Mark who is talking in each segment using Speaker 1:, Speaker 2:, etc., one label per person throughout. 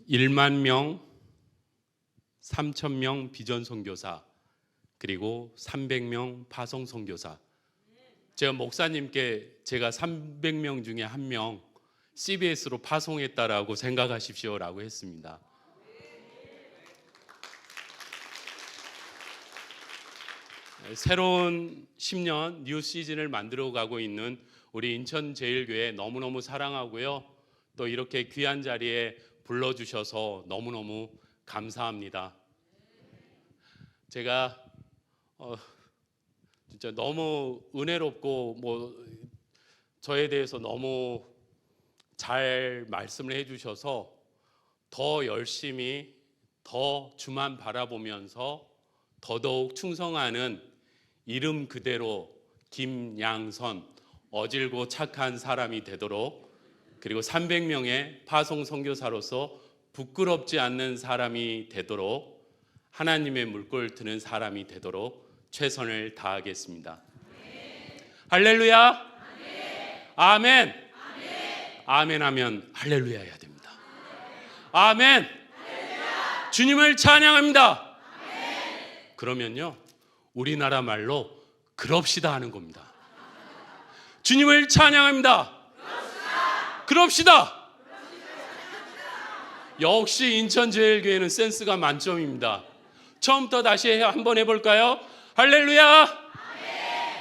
Speaker 1: 1만 명, 3천 명 비전 선교사, 그리고 300명 파송 선교사. 제가 목사님께 제가 300명 중에 한 명 CBS로 파송했다라고 생각하십시오라고 했습니다. 새로운 10년 뉴 시즌을 만들어 가고 있는 우리 인천제일교회 너무너무 사랑하고요. 또 이렇게 귀한 자리에 불러주셔서 너무너무 감사합니다. 제가 진짜 너무 은혜롭고 저에 대해서 너무 잘 말씀을 해주셔서 더 열심히 더 주만 바라보면서 더더욱 충성하는 이름 그대로 김양선 어질고 착한 사람이 되도록, 그리고 300명의 파송 선교사로서 부끄럽지 않는 사람이 되도록, 하나님의 물꼬를 트는 사람이 되도록 최선을 다하겠습니다. 할렐루야. 아멘. 아멘 하면 할렐루야 해야 됩니다. 아멘. 주님을 찬양합니다. 그러면요, 우리나라 말로 그럽시다 하는 겁니다. 주님을 찬양합니다. 그럽시다. 역시 인천제일교회는 센스가 만점입니다. 처음부터 다시 한번 해볼까요? 할렐루야.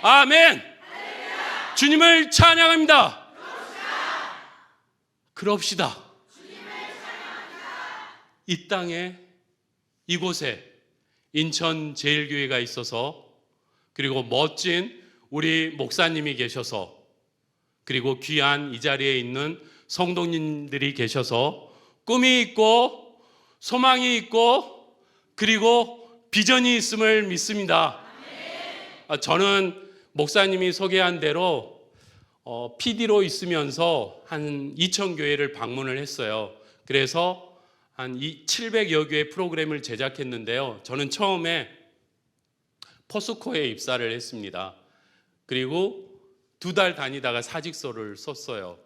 Speaker 1: 아멘. 주님을 찬양합니다. 그럽시다. 이 땅에, 이곳에 인천제일교회가 있어서, 그리고 멋진 우리 목사님이 계셔서, 그리고 귀한 이 자리에 있는 성도님들이 계셔서 꿈이 있고 소망이 있고 그리고 비전이 있음을 믿습니다. 저는 목사님이 소개한 대로 PD로 있으면서 한 2,000교회를 방문을 했어요. 그래서 한 700여 개의 프로그램을 제작했는데요. 저는 처음에 포스코에 입사를 했습니다. 그리고 2달 다니다가 사직서를 썼어요.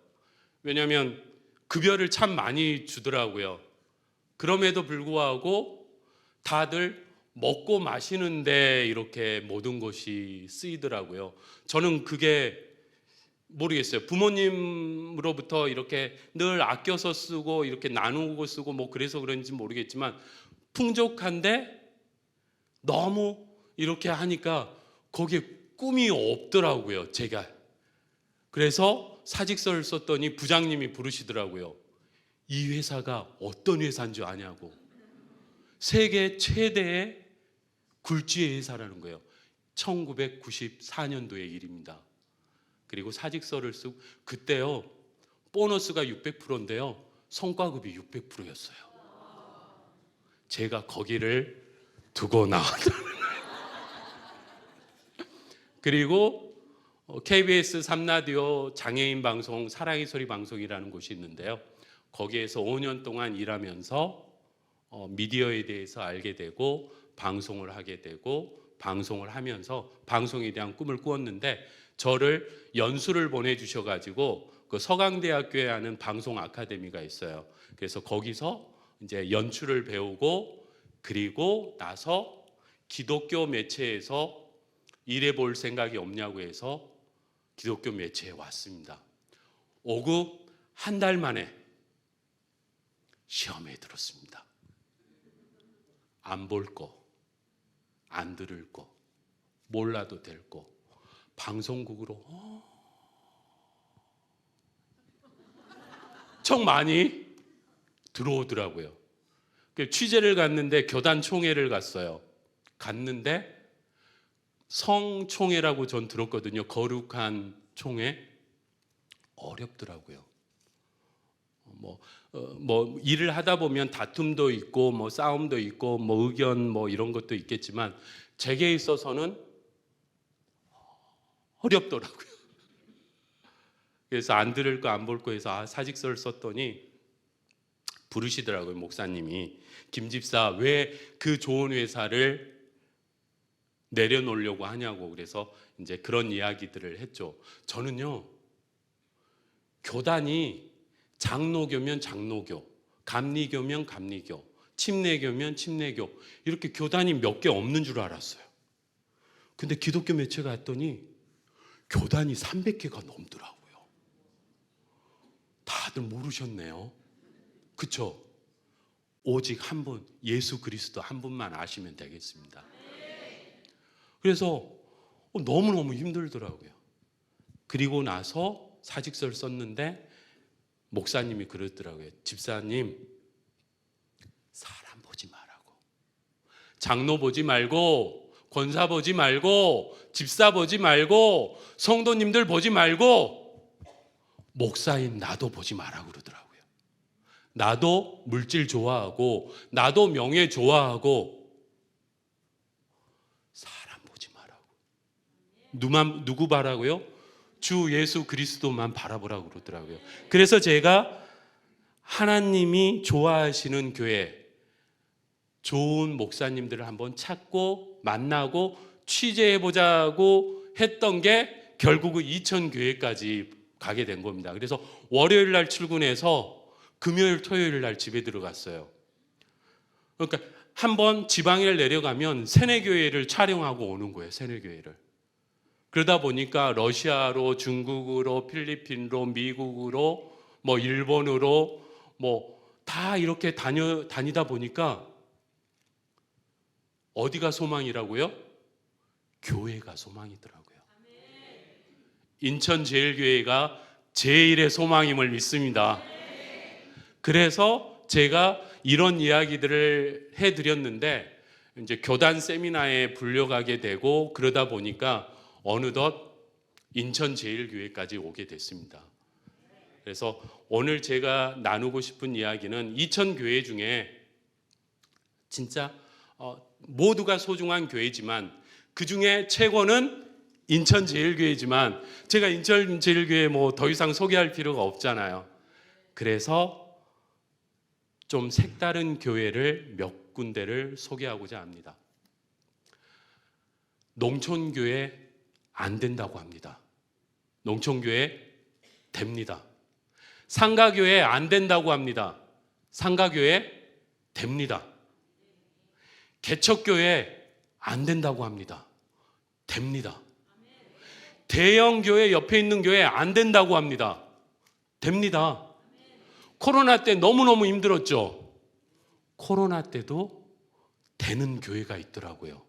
Speaker 1: 왜냐하면 급여를 참 많이 주더라고요. 그럼에도 불구하고 다들 먹고 마시는데 이렇게 모든 것이 쓰이더라고요. 저는 그게 모르겠어요. 부모님으로부터 이렇게 늘 아껴서 쓰고 이렇게 나누고 쓰고 그래서 그런지 모르겠지만 풍족한데 너무 이렇게 하니까 거기에 꿈이 없더라고요, 제가. 그래서 사직서를 썼더니 부장님이 부르시더라고요. 이 회사가 어떤 회사인 줄 아냐고. 세계 최대의 굴지의 회사라는 거예요. 1994년도의 일입니다. 그리고 사직서를 쓰고, 그때요 보너스가 600%인데요 성과급이 600%였어요. 제가 거기를 두고 나왔다는 거예요. 그리고 KBS 3라디오 장애인 방송 사랑의 소리 방송이라는 곳이 있는데요. 거기에서 5년 동안 일하면서 미디어에 대해서 알게 되고 방송을 하게 되고, 방송을 하면서 방송에 대한 꿈을 꾸었는데 저를 연수를 보내주셔가지고 그 서강대학교에 하는 방송 아카데미가 있어요. 그래서 거기서 이제 연출을 배우고, 그리고 나서 기독교 매체에서 일해볼 생각이 없냐고 해서 기독교 매체에 왔습니다. 오고 한 달 만에 시험에 들었습니다. 안 볼 거, 안 들을 거, 몰라도 될 거, 방송국으로 청 많이 들어오더라고요. 취재를 갔는데 교단 총회를 갔는데 성총회라고 전 들었거든요. 거룩한 총회. 어렵더라고요. 일을 하다 보면 다툼도 있고 싸움도 있고 의견 이런 것도 있겠지만 제게 있어서는 어렵더라고요. 그래서 안 들을 거 안 볼 거 해서 사직서를 썼더니 부르시더라고요. 목사님이. 김 집사 왜 그 좋은 회사를 내려놓으려고 하냐고. 그래서 이제 그런 이야기들을 했죠. 저는요, 교단이 장로교면 장로교, 감리교면 감리교, 침례교면 침례교, 이렇게 교단이 몇 개 없는 줄 알았어요. 근데 기독교 매체 갔더니 교단이 300개가 넘더라고요. 다들 모르셨네요. 그쵸? 오직 한 분, 예수 그리스도 한 분만 아시면 되겠습니다. 그래서 너무너무 힘들더라고요. 그리고 나서 사직서를 썼는데 목사님이 그러더라고요. 집사님, 사람 보지 말라고. 장로 보지 말고, 권사 보지 말고, 집사 보지 말고, 성도님들 보지 말고, 목사인 나도 보지 말라고 그러더라고요. 나도 물질 좋아하고, 나도 명예 좋아하고, 사람 보지 말라고. 누구 바라고요? 주 예수 그리스도만 바라보라고 그러더라고요. 그래서 제가 하나님이 좋아하시는 교회, 좋은 목사님들을 한번 찾고 만나고 취재해보자고 했던 게 결국은 이천교회까지 가게 된 겁니다. 그래서 월요일 날 출근해서 금요일 토요일 날 집에 들어갔어요. 그러니까 한번 지방에 내려가면 세네교회를 촬영하고 오는 거예요. 세네교회를. 그러다 보니까 러시아로, 중국으로, 필리핀으로, 미국으로, 일본으로 다 이렇게 다니다 보니까 어디가 소망이라고요? 교회가 소망이더라고요. 인천제일교회가 제일의 소망임을 믿습니다. 그래서 제가 이런 이야기들을 해드렸는데 이제 교단 세미나에 불려가게 되고 그러다 보니까 어느덧 인천제일교회까지 오게 됐습니다. 그래서 오늘 제가 나누고 싶은 이야기는 이천교회 중에 진짜 모두가 소중한 교회지만 그 중에 최고는 인천제일교회지만 제가 인천제일교회 더 이상 소개할 필요가 없잖아요. 그래서 좀 색다른 교회를 몇 군데를 소개하고자 합니다. 농촌교회 안 된다고 합니다. 농촌교회 됩니다. 상가교회 안 된다고 합니다. 상가교회 됩니다. 개척교회 안 된다고 합니다. 됩니다. 대형교회 옆에 있는 교회 안 된다고 합니다. 됩니다. 코로나 때 너무너무 힘들었죠. 코로나 때도 되는 교회가 있더라고요.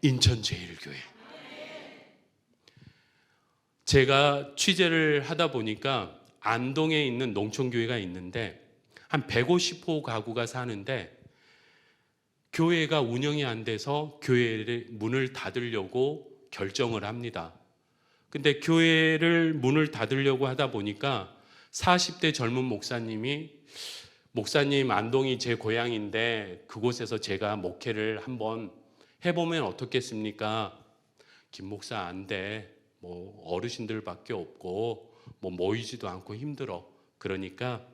Speaker 1: 인천제일교회. 제가 취재를 하다 보니까 안동에 있는 농촌교회가 있는데 한 150호 가구가 사는데 교회가 운영이 안 돼서 교회를 문을 닫으려고 결정을 합니다. 근데 교회를 문을 닫으려고 하다 보니까 40대 젊은 목사님이 목사님 안동이 제 고향인데 그곳에서 제가 목회를 한번 해보면 어떻겠습니까? 김 목사 안 돼. 어르신들밖에 없고 모이지도 않고 힘들어. 그러니까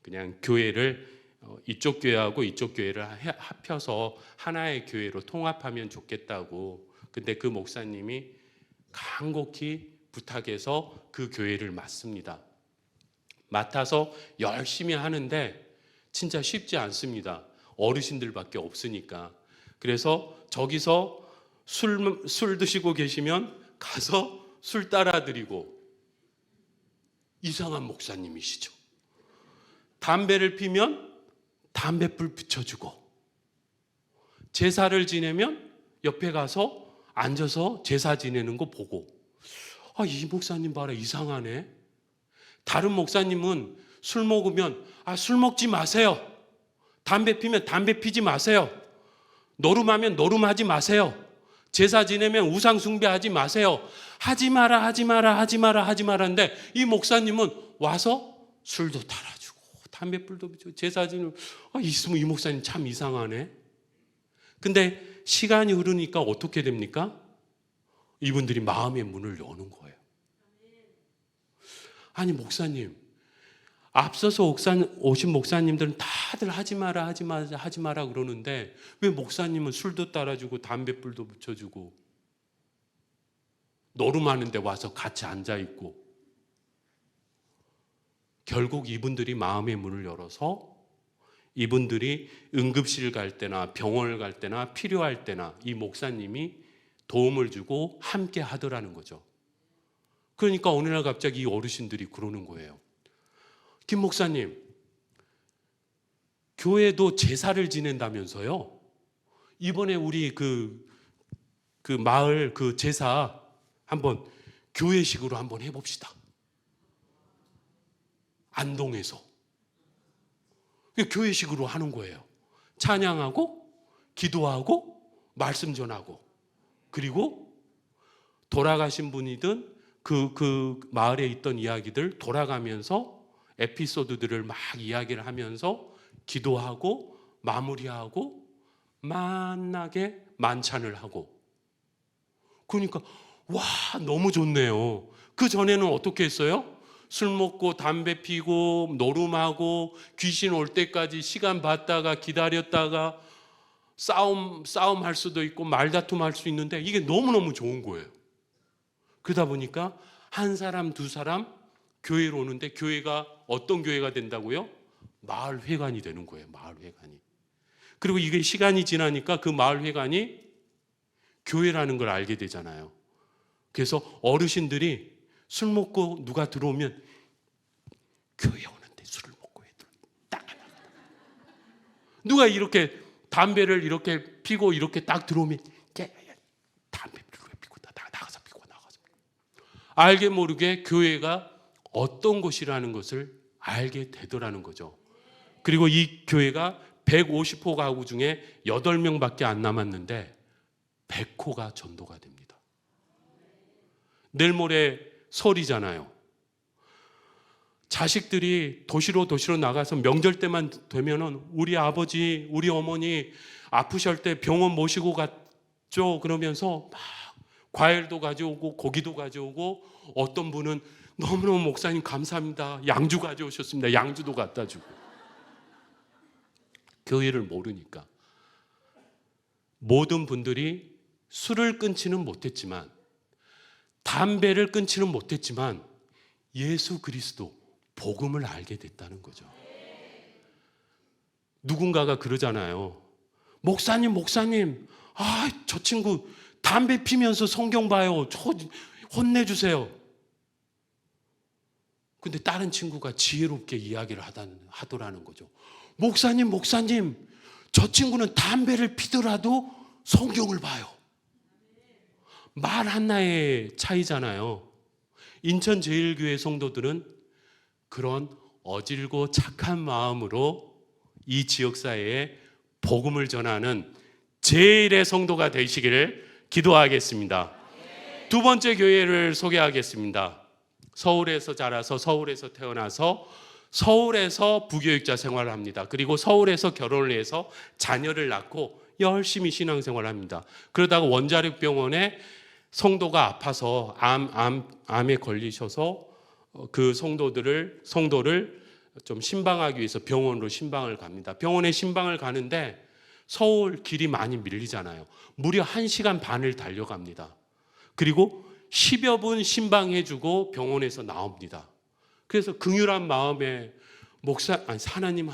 Speaker 1: 그냥 교회를 이쪽 교회하고 이쪽 교회를 합쳐서 하나의 교회로 통합하면 좋겠다고. 근데 그 목사님이 간곡히 부탁해서 그 교회를 맡습니다. 맡아서 열심히 하는데 진짜 쉽지 않습니다. 어르신들밖에 없으니까. 그래서 저기서 술 드시고 계시면 가서 술 따라 드리고, 이상한 목사님이시죠. 담배를 피면 담뱃불 붙여주고, 제사를 지내면 옆에 가서 앉아서 제사 지내는 거 보고, 이 목사님 봐라, 이상하네. 다른 목사님은 술 먹으면 술 먹지 마세요. 담배 피면 담배 피지 마세요. 노름하면 노름하지 마세요. 제사 지내면 우상 숭배하지 마세요. 하지 마라, 하지 마라, 하지 마라, 하지 마라인데 이 목사님은 와서 술도 달아주고 담배불도 붙이고 제사 지내면 이 목사님 참 이상하네. 근데 시간이 흐르니까 어떻게 됩니까? 이분들이 마음의 문을 여는 거예요. 아니 목사님, 앞서서 오신 목사님들은 다들 하지 마라, 하지 마라, 하지 마라 그러는데 왜 목사님은 술도 따라주고 담뱃불도 붙여주고 노름하는데 와서 같이 앉아있고. 결국 이분들이 마음의 문을 열어서 이분들이 응급실 갈 때나 병원을 갈 때나 필요할 때나 이 목사님이 도움을 주고 함께 하더라는 거죠. 그러니까 어느 날 갑자기 이 어르신들이 그러는 거예요. 김 목사님, 교회도 제사를 지낸다면서요? 이번에 우리 그 마을 그 제사 한번 교회식으로 한번 해봅시다. 안동에서. 교회식으로 하는 거예요. 찬양하고 기도하고 말씀 전하고, 그리고 돌아가신 분이든 그 마을에 있던 이야기들 돌아가면서 에피소드들을 막 이야기를 하면서 기도하고 마무리하고 만나게 만찬을 하고. 그러니까 와, 너무 좋네요. 그 전에는 어떻게 했어요? 술 먹고 담배 피고 노름하고 귀신 올 때까지 시간 봤다가 기다렸다가 싸움 할 수도 있고 말다툼 할 수 있는데 이게 너무너무 좋은 거예요. 그러다 보니까 한 사람 두 사람 교회로 오는데 교회가 어떤 교회가 된다고요? 마을 회관이 되는 거예요. 마을 회관이. 그리고 이게 시간이 지나니까 그 마을 회관이 교회라는 걸 알게 되잖아요. 그래서 어르신들이 술 먹고 누가 들어오면 교회 오는데 술을 먹고 애들 딱 누가 이렇게 담배를 이렇게 피고 이렇게 딱 들어오면 담배를 왜 피고 나가서 피고. 알게 모르게 교회가 어떤 곳이라는 것을 알게 되더라는 거죠. 그리고 이 교회가 150호 가구 중에 8명밖에 안 남았는데 100호가 전도가 됩니다. 내일 모레 설이잖아요. 자식들이 도시로 나가서 명절 때만 되면은 우리 아버지, 우리 어머니 아프실 때 병원 모시고 갔죠. 그러면서 막 과일도 가져오고 고기도 가져오고, 어떤 분은 너무너무 목사님 감사합니다. 양주 가져오셨습니다. 양주도 갖다 주고. 교회를 모르니까. 모든 분들이 술을 끊지는 못했지만, 담배를 끊지는 못했지만 예수 그리스도 복음을 알게 됐다는 거죠. 누군가가 그러잖아요. 목사님, 저 친구 담배 피면서 성경 봐요. 저 혼내주세요. 근데 다른 친구가 지혜롭게 이야기를 하더라는 거죠. 목사님, 저 친구는 담배를 피더라도 성경을 봐요. 말 하나의 차이잖아요. 인천제일교회 성도들은 그런 어질고 착한 마음으로 이 지역사회에 복음을 전하는 제일의 성도가 되시기를 기도하겠습니다. 두 번째 교회를 소개하겠습니다. 서울에서 자라서 서울에서 태어나서 서울에서 부교육자 생활을 합니다. 그리고 서울에서 결혼을 해서 자녀를 낳고 열심히 신앙생활을 합니다. 그러다가 원자력병원에 성도가 아파서 암에 걸리셔서 그 성도를 좀 신방하기 위해서 병원으로 신방을 갑니다. 병원에 신방을 가는데 서울 길이 많이 밀리잖아요. 무려 1시간 반을 달려갑니다. 그리고 10여 분 신방해주고 병원에서 나옵니다. 그래서 긍휼한 마음에 하나님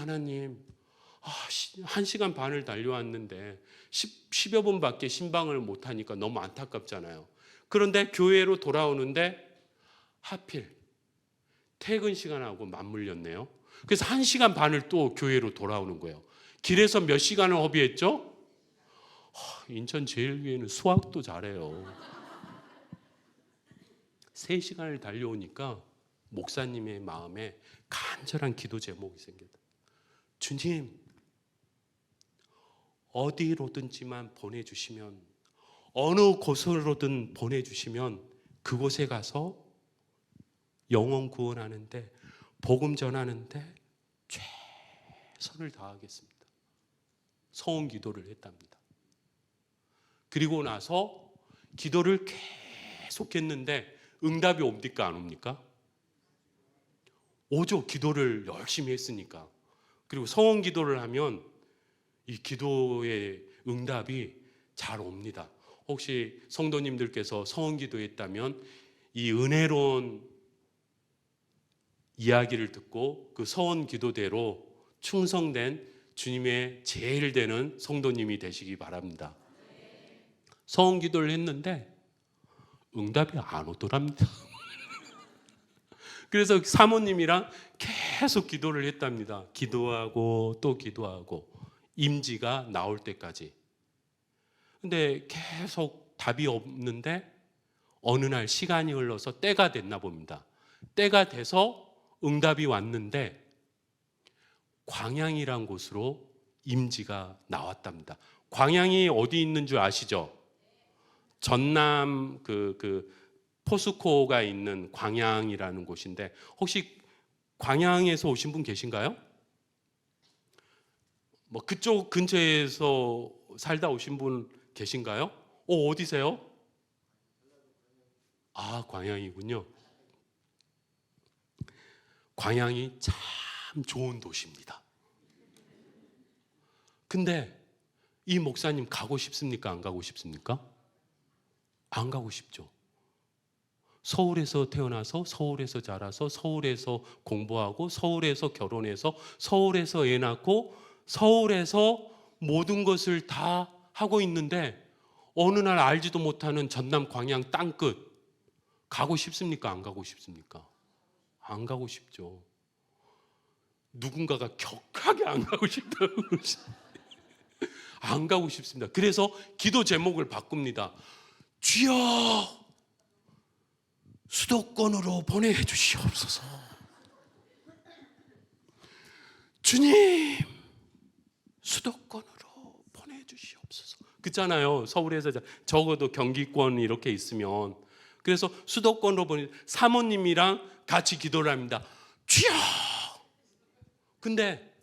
Speaker 1: 1시간 반을 달려왔는데 10여 분밖에 신방을 못하니까 너무 안타깝잖아요. 그런데 교회로 돌아오는데 하필 퇴근 시간하고 맞물렸네요. 그래서 1시간 반을 또 교회로 돌아오는 거예요. 길에서 몇 시간을 허비했죠? 인천제일교회는 수학도 잘해요. 3시간을 달려오니까 목사님의 마음에 간절한 기도 제목이 생겼다. 주님, 어디로든지만 보내주시면, 어느 곳으로든 보내주시면 그곳에 가서 영혼 구원하는데, 복음 전하는데 최선을 다하겠습니다. 서원 기도를 했답니다. 그리고 나서 기도를 계속했는데 응답이 옵니까 안 옵니까? 오죠. 기도를 열심히 했으니까. 그리고 서원 기도를 하면 이 기도의 응답이 잘 옵니다. 혹시 성도님들께서 서원 기도했다면 이 은혜로운 이야기를 듣고 그 서원 기도대로 충성된 주님의 제일 되는 성도님이 되시기 바랍니다. 서원 기도를 했는데 응답이 안 오더랍니다. 그래서 사모님이랑 계속 기도를 했답니다. 기도하고 또 기도하고 임지가 나올 때까지. 근데 계속 답이 없는데 어느 날 시간이 흘러서 때가 됐나 봅니다. 때가 돼서 응답이 왔는데 광양이란 곳으로 임지가 나왔답니다. 광양이 어디 있는 줄 아시죠? 전남 포스코가 있는 광양이라는 곳인데 혹시 광양에서 오신 분 계신가요? 뭐 그쪽 근처에서 살다 오신 분 계신가요? 어디세요? 아, 광양이군요. 광양이 참 좋은 도시입니다. 근데 이 목사님 가고 싶습니까? 안 가고 싶습니까? 안 가고 싶죠. 서울에서 태어나서 서울에서 자라서 서울에서 공부하고 서울에서 결혼해서 서울에서 애 낳고 서울에서 모든 것을 다 하고 있는데 어느 날 알지도 못하는 전남 광양 땅끝 가고 싶습니까? 안 가고 싶습니까? 안 가고 싶죠. 누군가가 격하게 안 가고 싶다고 안 가고 싶습니다. 그래서 기도 제목을 바꿉니다. 주여 수도권으로 보내주시옵소서. 주님 수도권으로 보내주시옵소서. 그렇잖아요. 서울에서 적어도 경기권 이렇게 있으면. 그래서 수도권으로 사모님이랑 같이 기도를 합니다. 주여. 근데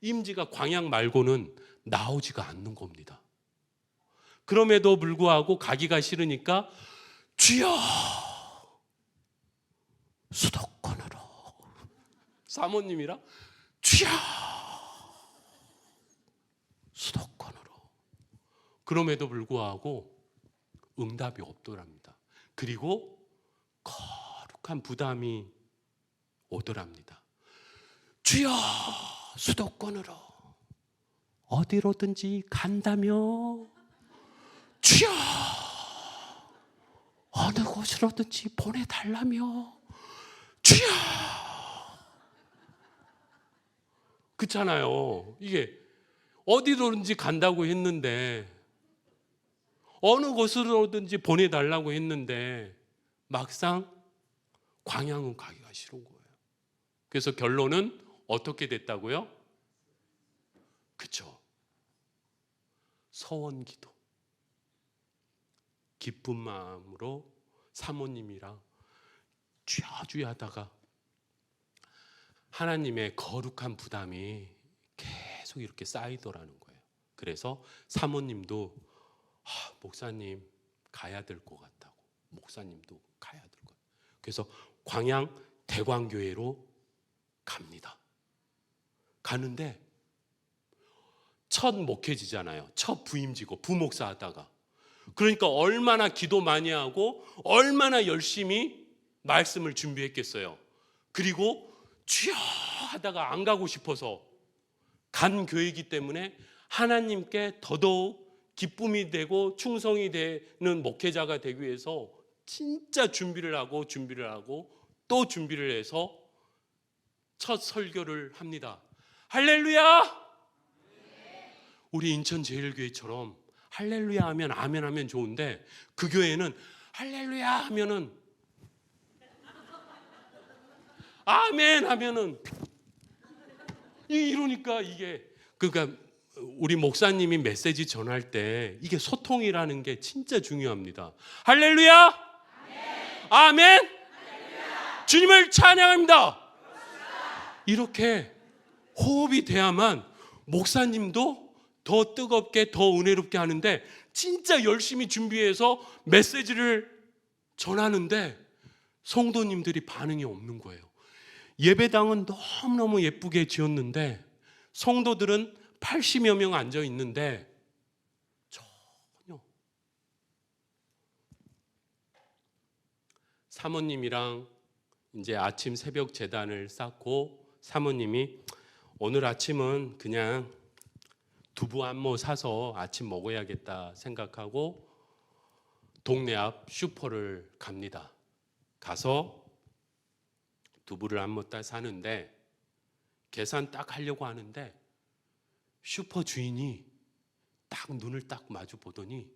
Speaker 1: 임지가 광양 말고는 나오지가 않는 겁니다. 그럼에도 불구하고 가기가 싫으니까 주여 수도권으로. 사모님이랑 주여 수도권으로. 그럼에도 불구하고 응답이 없더랍니다. 그리고 거룩한 부담이 오더랍니다. 주여 수도권으로 어디로든지 간다며. 주여 어느 곳으로든지 보내달라며. 주여. 그렇잖아요. 이게 어디로든지 간다고 했는데 어느 곳으로든지 보내달라고 했는데 막상 광양은 가기가 싫은 거예요. 그래서 결론은 어떻게 됐다고요? 그렇죠. 서원기도. 기쁜 마음으로 사모님이랑 주여 하다가 하나님의 거룩한 부담이 계속 이렇게 쌓이더라는 거예요. 그래서 사모님도 목사님 가야 될 것 같다고. 목사님도 가야 될 것 같다고. 그래서 광양 대광교회로 갑니다. 가는데 첫 목회지잖아요. 첫 부임지고 부목사 하다가. 그러니까 얼마나 기도 많이 하고 얼마나 열심히 말씀을 준비했겠어요. 그리고 주여 하다가 안 가고 싶어서 간 교회이기 때문에 하나님께 더더욱 기쁨이 되고 충성이 되는 목회자가 되기 위해서 진짜 준비를 하고 또 준비를 해서 첫 설교를 합니다. 할렐루야! 우리 인천제일교회처럼 할렐루야 하면 아멘 하면 좋은데 그 교회는 할렐루야 하면은 아멘 하면은 이러니까 이게 그러니까 우리 목사님이 메시지 전할 때 이게 소통이라는 게 진짜 중요합니다. 할렐루야! 아멘! 할렐루야! 주님을 찬양합니다. 이렇게 호흡이 돼야만 목사님도 더 뜨겁게 더 은혜롭게 하는데 진짜 열심히 준비해서 메시지를 전하는데 성도님들이 반응이 없는 거예요. 예배당은 너무너무 예쁘게 지었는데 성도들은 80여 명 앉아 있는데 전혀. 사모님이랑 이제 아침 새벽 제단을 쌓고 사모님이 오늘 아침은 그냥 두부 한 모 사서 아침 먹어야겠다 생각하고 동네 앞 슈퍼를 갑니다. 가서 두부를 한 모 딱 사는데 계산 딱 하려고 하는데 슈퍼 주인이 딱 눈을 딱 마주 보더니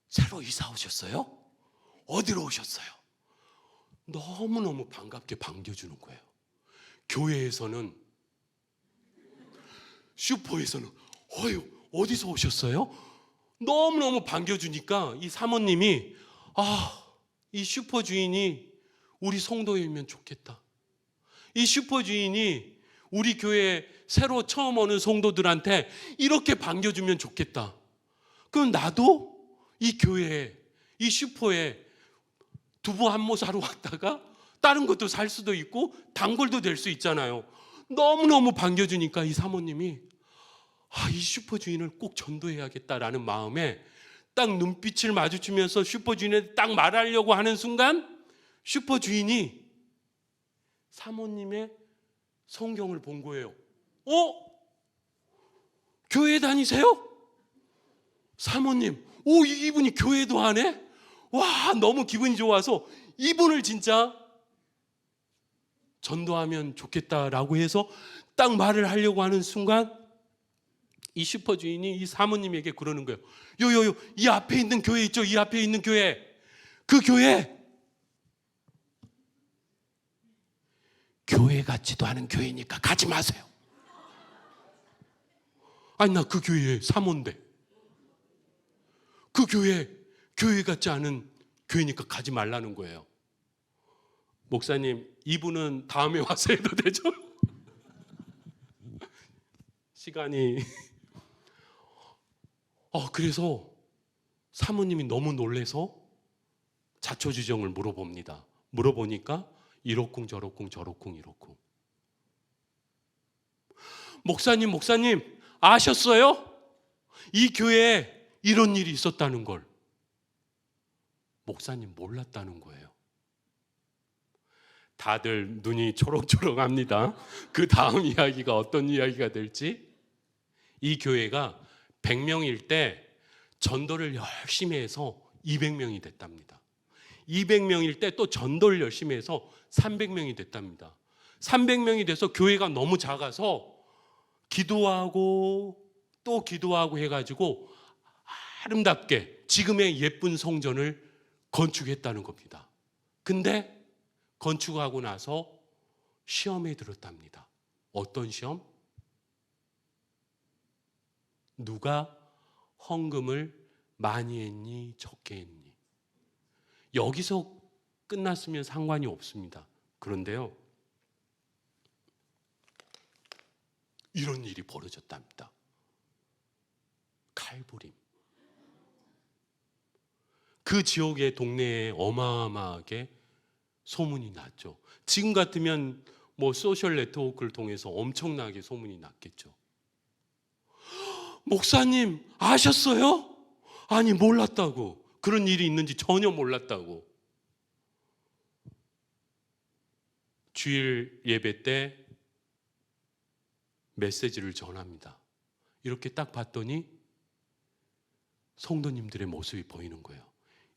Speaker 1: 새로 이사 오셨어요? 어디로 오셨어요? 너무너무 반갑게 반겨주는 거예요. 교회에서는, 슈퍼에서는 어휴 어디서 오셨어요? 너무너무 반겨주니까 이 사모님이 이 슈퍼 주인이 우리 성도이면 좋겠다. 이 슈퍼 주인이 우리 교회에 새로 처음 오는 성도들한테 이렇게 반겨주면 좋겠다. 그럼 나도 이 교회에, 이 슈퍼에 두부 한 모 사러 왔다가 다른 것도 살 수도 있고 단골도 될 수 있잖아요. 너무너무 반겨주니까 이 사모님이 이 슈퍼 주인을 꼭 전도해야겠다라는 마음에 딱 눈빛을 마주치면서 슈퍼 주인한테 딱 말하려고 하는 순간 슈퍼 주인이 사모님의 성경을 본 거예요. 교회 다니세요? 사모님, 이분이 교회도 하네? 와, 너무 기분이 좋아서 이분을 진짜 전도하면 좋겠다라고 해서 딱 말을 하려고 하는 순간 이 슈퍼 주인이 이 사모님에게 그러는 거예요. 이 앞에 있는 교회 있죠? 이 앞에 있는 교회. 그 교회 같지도 않은 교회니까 가지 마세요. 아니 나 그 교회에 사모인데 그 교회 같지 않은 교회니까 가지 말라는 거예요. 목사님, 이분은 다음에 와서 해도 되죠? 시간이 그래서 사모님이 너무 놀래서 자초지종을 물어봅니다. 물어보니까 이러쿵 저러쿵 이러쿵. 목사님 아셨어요? 이 교회에 이런 일이 있었다는 걸. 목사님 몰랐다는 거예요. 다들 눈이 초록초록합니다. 그 다음 이야기가 어떤 이야기가 될지. 이 교회가 100명일 때 전도를 열심히 해서 200명이 됐답니다. 200명일 때 또 전도를 열심히 해서 300명이 됐답니다. 300명이 돼서 교회가 너무 작아서 기도하고 또 기도하고 해가지고 아름답게 지금의 예쁜 성전을 건축했다는 겁니다. 근데 건축하고 나서 시험에 들었답니다. 어떤 시험? 누가 헌금을 많이 했니 적게 했니? 여기서 끝났으면 상관이 없습니다. 그런데요, 이런 일이 벌어졌답니다. 칼부림. 그 지역의 동네에 어마어마하게 소문이 났죠. 지금 같으면 소셜 네트워크를 통해서 엄청나게 소문이 났겠죠. 목사님 아셨어요? 아니 몰랐다고. 그런 일이 있는지 전혀 몰랐다고. 주일 예배 때 메시지를 전합니다. 이렇게 딱 봤더니 성도님들의 모습이 보이는 거예요.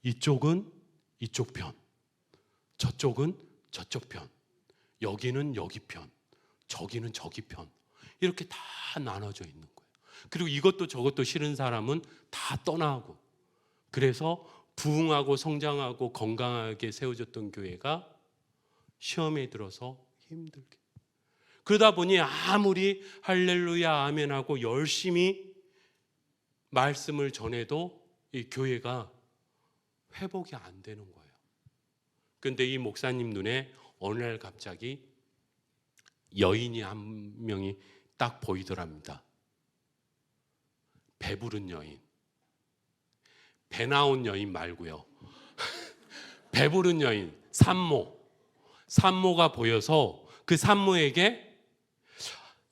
Speaker 1: 이쪽은 이쪽 편, 저쪽은 저쪽 편, 여기는 여기 편, 저기는 저기 편, 이렇게 다 나눠져 있는 거예요. 그리고 이것도 저것도 싫은 사람은 다 떠나고, 그래서 부흥하고 성장하고 건강하게 세워졌던 교회가 시험에 들어서 힘들게, 그러다 보니 아무리 할렐루야 아멘하고 열심히 말씀을 전해도 이 교회가 회복이 안 되는 거예요. 그런데 이 목사님 눈에 어느 날 갑자기 여인이 한 명이 딱 보이더랍니다. 배부른 여인. 배 나온 여인 말고요. 배부른 여인, 산모가 보여서 그 산모에게,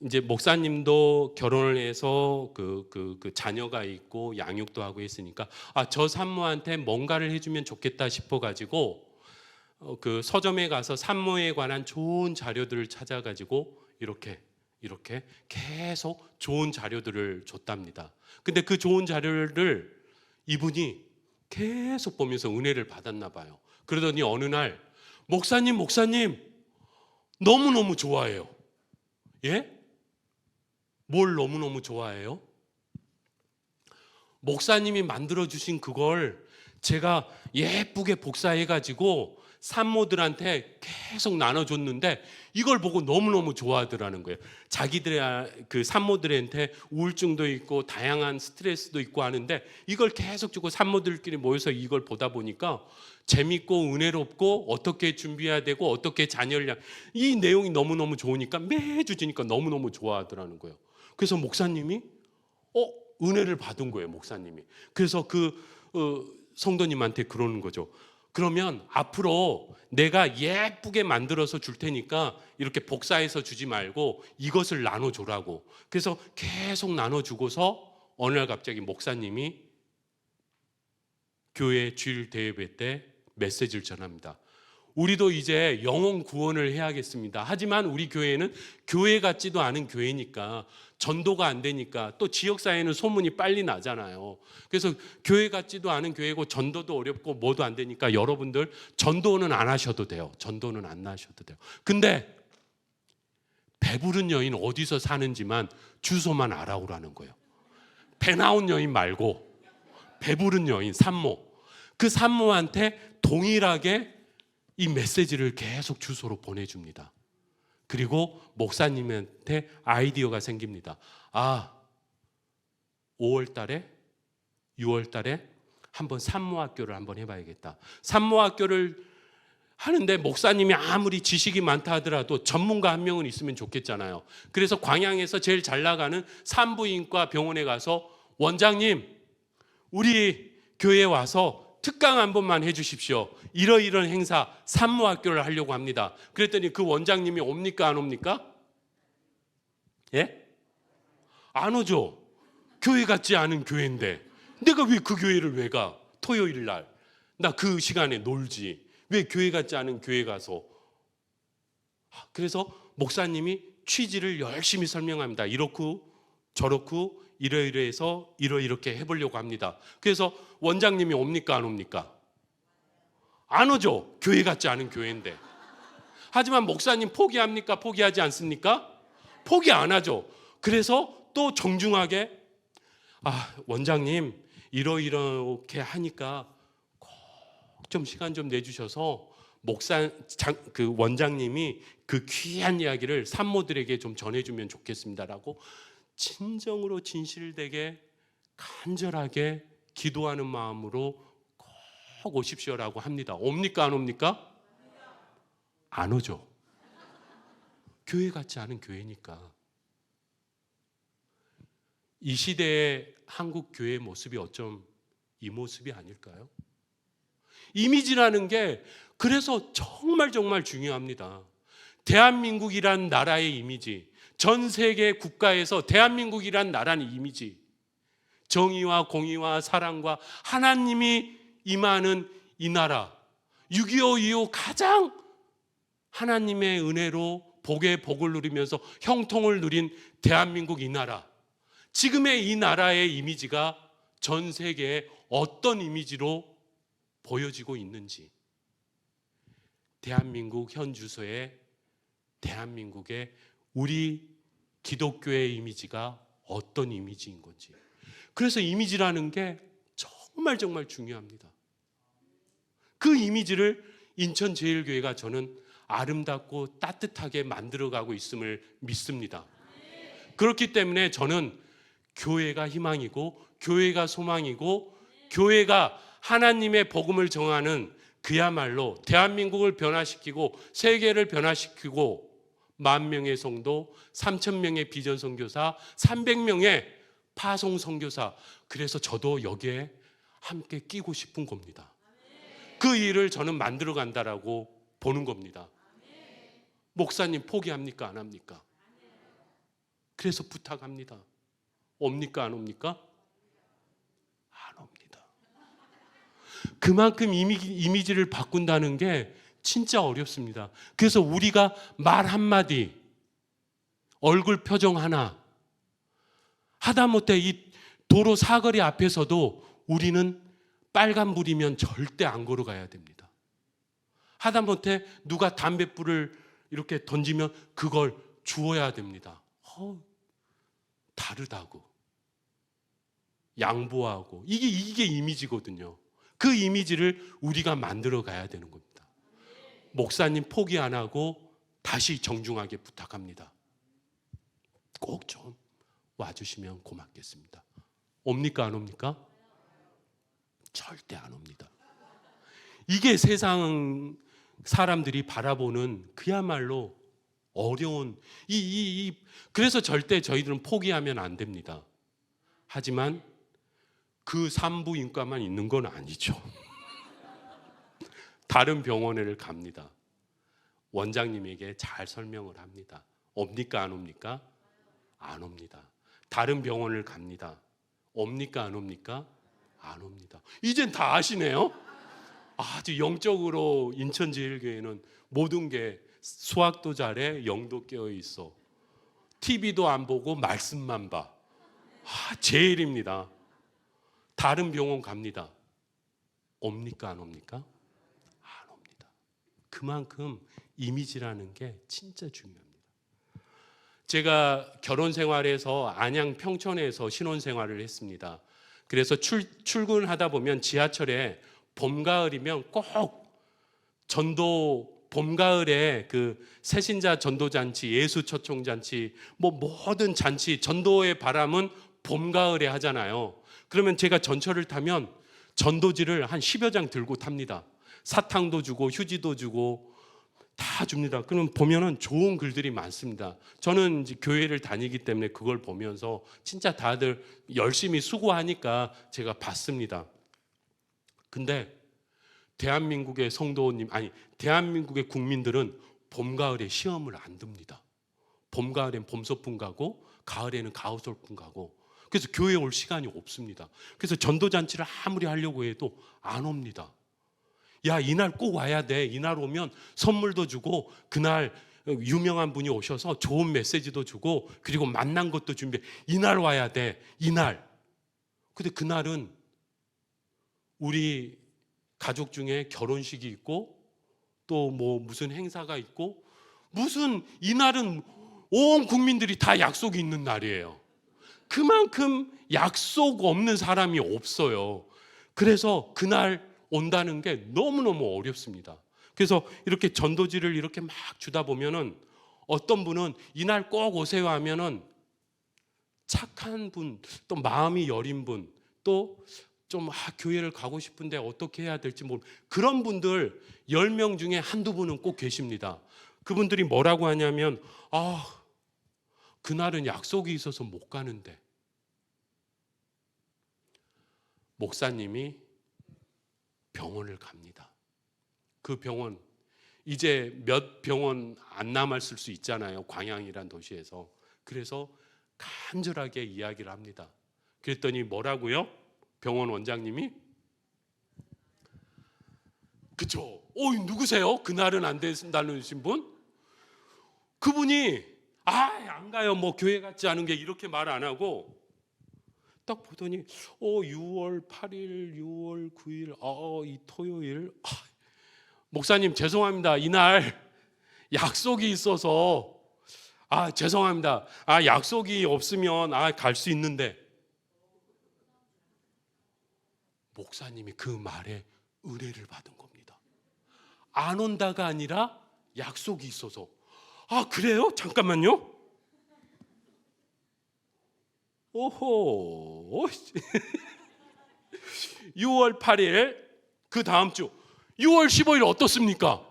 Speaker 1: 이제 목사님도 결혼을 해서 그 자녀가 있고 양육도 하고 했으니까 저 산모한테 뭔가를 해주면 좋겠다 싶어가지고 그 서점에 가서 산모에 관한 좋은 자료들을 찾아가지고 이렇게 이렇게 계속 좋은 자료들을 줬답니다. 근데 그 좋은 자료를 이분이 계속 보면서 은혜를 받았나 봐요. 그러더니 어느 날 목사님 너무너무 좋아해요. 예? 뭘 너무너무 좋아해요? 목사님이 만들어주신 그걸 제가 예쁘게 복사해가지고 산모들한테 계속 나눠줬는데 이걸 보고 너무너무 좋아하더라는 거예요. 자기들의 그 산모들한테 우울증도 있고 다양한 스트레스도 있고 하는데 이걸 계속 주고 산모들끼리 모여서 이걸 보다 보니까 재밌고 은혜롭고 어떻게 준비해야 되고 어떻게 자녀를 이 내용이 너무너무 좋으니까 매주 주니까 너무너무 좋아하더라는 거예요. 그래서 목사님이 은혜를 받은 거예요, 목사님이. 그래서 성도님한테 그러는 거죠. 그러면 앞으로 내가 예쁘게 만들어서 줄 테니까 이렇게 복사해서 주지 말고 이것을 나눠주라고. 그래서 계속 나눠주고서 어느 날 갑자기 목사님이 교회 주일 대예배 때 메시지를 전합니다. 우리도 이제 영혼 구원을 해야겠습니다. 하지만 우리 교회는 교회 같지도 않은 교회니까 전도가 안 되니까 또 지역사회는 소문이 빨리 나잖아요. 그래서 교회 같지도 않은 교회고 전도도 어렵고 뭐도 안 되니까 여러분들 전도는 안 하셔도 돼요. 전도는 안 하셔도 돼요. 근데 배부른 여인 어디서 사는지만 주소만 알아오라는 거예요. 배 나온 여인 말고 배부른 여인 산모. 그 산모한테 동일하게 이 메시지를 계속 주소로 보내줍니다. 그리고 목사님한테 아이디어가 생깁니다. 5월 달에 6월 달에 한번 산모학교를 한번 해봐야겠다. 산모학교를 하는데 목사님이 아무리 지식이 많다 하더라도 전문가 한 명은 있으면 좋겠잖아요. 그래서 광양에서 제일 잘 나가는 산부인과 병원에 가서 원장님 우리 교회에 와서 특강 한 번만 해주십시오. 이러이러한 행사 산모학교를 하려고 합니다. 그랬더니 그 원장님이 옵니까 안 옵니까? 예? 안 오죠. 교회 같지 않은 교회인데 내가 왜 그 교회를 왜 가? 토요일 날 나 그 시간에 놀지. 왜 교회 같지 않은 교회 가서. 그래서 목사님이 취지를 열심히 설명합니다. 이렇고 저렇고 이러이러해서 이렇게 해보려고 합니다. 그래서 원장님이 옵니까 안 옵니까? 안 오죠. 교회 같지 않은 교회인데. 하지만 목사님 포기합니까? 포기하지 않습니까? 포기 안 하죠. 그래서 또 정중하게 원장님 이렇게 하니까 꼭 좀 시간 좀 내주셔서 그 원장님이 그 귀한 이야기를 산모들에게 좀 전해주면 좋겠습니다라고 진정으로 진실되게 간절하게 기도하는 마음으로 꼭 오십시오라고 합니다. 옵니까 안 옵니까? 안 오죠. 교회 같지 않은 교회니까. 이 시대의 한국 교회의 모습이 어쩜 이 모습이 아닐까요? 이미지라는 게 그래서 정말 중요합니다. 대한민국이란 나라의 이미지, 전 세계 국가에서 대한민국이란 나라는 이미지, 정의와 공의와 사랑과 하나님이 임하는 이 나라, 6.25 이후 가장 하나님의 은혜로 복의 복을 누리면서 형통을 누린 대한민국 이 나라, 지금의 이 나라의 이미지가 전 세계에 어떤 이미지로 보여지고 있는지, 대한민국 현 주소에 대한민국의 우리 기독교의 이미지가 어떤 이미지인 건지. 그래서 이미지라는 게 정말 중요합니다. 그 이미지를 인천제일교회가 저는 아름답고 따뜻하게 만들어가고 있음을 믿습니다. 그렇기 때문에 저는 교회가 희망이고 교회가 소망이고 교회가 하나님의 복음을 정하는 그야말로 대한민국을 변화시키고 세계를 변화시키고 10,000명의 성도, 3,000명의 비전 선교사, 300명의 파송 선교사. 그래서 저도 여기에 함께 끼고 싶은 겁니다. 그 일을 저는 만들어 간다라고 보는 겁니다. 목사님 포기합니까 안 합니까? 그래서 부탁합니다. 옵니까 안 옵니까? 안 옵니다. 그만큼 이미지를 바꾼다는 게 진짜 어렵습니다. 그래서 우리가 말 한마디 얼굴 표정 하나, 하다못해 이 도로 사거리 앞에서도 우리는 빨간불이면 절대 안 걸어가야 됩니다. 하다못해 누가 담뱃불을 이렇게 던지면 그걸 주워야 됩니다. 다르다고, 양보하고, 이게 이미지거든요. 그 이미지를 우리가 만들어 가야 되는 겁니다. 목사님 포기 안 하고 다시 정중하게 부탁합니다. 꼭 좀 와주시면 고맙겠습니다. 옵니까 안 옵니까? 절대 안 옵니다. 이게 세상 사람들이 바라보는 그야말로 어려운 그래서 절대 저희들은 포기하면 안 됩니다. 하지만 그 산부인과만 있는 건 아니죠. 다른 병원을 갑니다. 원장님에게 잘 설명을 합니다. 옵니까 안 옵니까? 안 옵니다. 다른 병원을 갑니다. 옵니까 안 옵니까? 안 옵니다. 이젠 다 아시네요. 아주 영적으로 인천제일교회는 모든 게 수학도 잘해, 영도 깨어 있어. TV도 안 보고 말씀만 봐. 제일입니다. 다른 병원 갑니다. 옵니까 안 옵니까? 안 옵니다. 그만큼 이미지라는 게 진짜 중요합니다. 제가 결혼 생활에서 안양 평촌에서 신혼 생활을 했습니다. 그래서 출근하다 보면 지하철에 봄 가을이면 꼭 전도, 봄 가을에 그 새신자 전도 잔치, 예수 초청 잔치, 모든 잔치, 전도의 바람은 봄 가을에 하잖아요. 그러면 제가 전철을 타면 전도지를 한 10여 장 들고 탑니다. 사탕도 주고 휴지도 주고 다 줍니다. 그럼 보면은 좋은 글들이 많습니다. 저는 이제 교회를 다니기 때문에 그걸 보면서 진짜 다들 열심히 수고하니까 제가 봤습니다. 근데 대한민국의 성도님, 대한민국의 국민들은 봄, 가을에 시험을 안 듭니다. 봄, 가을엔 봄 소풍 가고 가을에는 가을 소풍 가고, 그래서 교회에 올 시간이 없습니다. 그래서 전도잔치를 아무리 하려고 해도 안 옵니다. 야, 이날 꼭 와야 돼. 이날 오면 선물도 주고 그날 유명한 분이 오셔서 좋은 메시지도 주고 그리고 만난 것도 준비해. 이날 와야 돼. 이날. 근데 그날은 우리 가족 중에 결혼식이 있고 또 무슨 행사가 있고, 무슨 이날은 온 국민들이 다 약속이 있는 날이에요. 그만큼 약속 없는 사람이 없어요. 그래서 그날 온다는 게 너무너무 어렵습니다. 그래서 이렇게 전도지를 이렇게 막 주다 보면은 어떤 분은 이날 꼭 오세요 하면은 착한 분, 또 마음이 여린 분, 또 좀 교회를 가고 싶은데 어떻게 해야 될지 그런 분들 10명 중에 한두 분은 꼭 계십니다. 그분들이 뭐라고 하냐면 그날은 약속이 있어서 못 가는데. 목사님이 병원을 갑니다. 그 병원 이제 몇 병원 안 남았을 수 있잖아요. 광양이란 도시에서. 그래서 간절하게 이야기를 합니다. 그랬더니 뭐라고요? 병원 원장님이 그쵸? 누구세요? 그날은 안 된다는 분? 그분이 안 가요. 교회 같지 않은 게, 이렇게 말 안 하고 딱 보더니 6월 8일, 6월 9일, 이 토요일, 목사님 죄송합니다. 이날 약속이 있어서 죄송합니다. 약속이 없으면 갈 수 있는데. 목사님이 그 말에 은혜를 받은 겁니다. 안 온다가 아니라 약속이 있어서. 그래요? 잠깐만요. 오호. 6월 8일 그 다음 주 6월 15일 어떻습니까?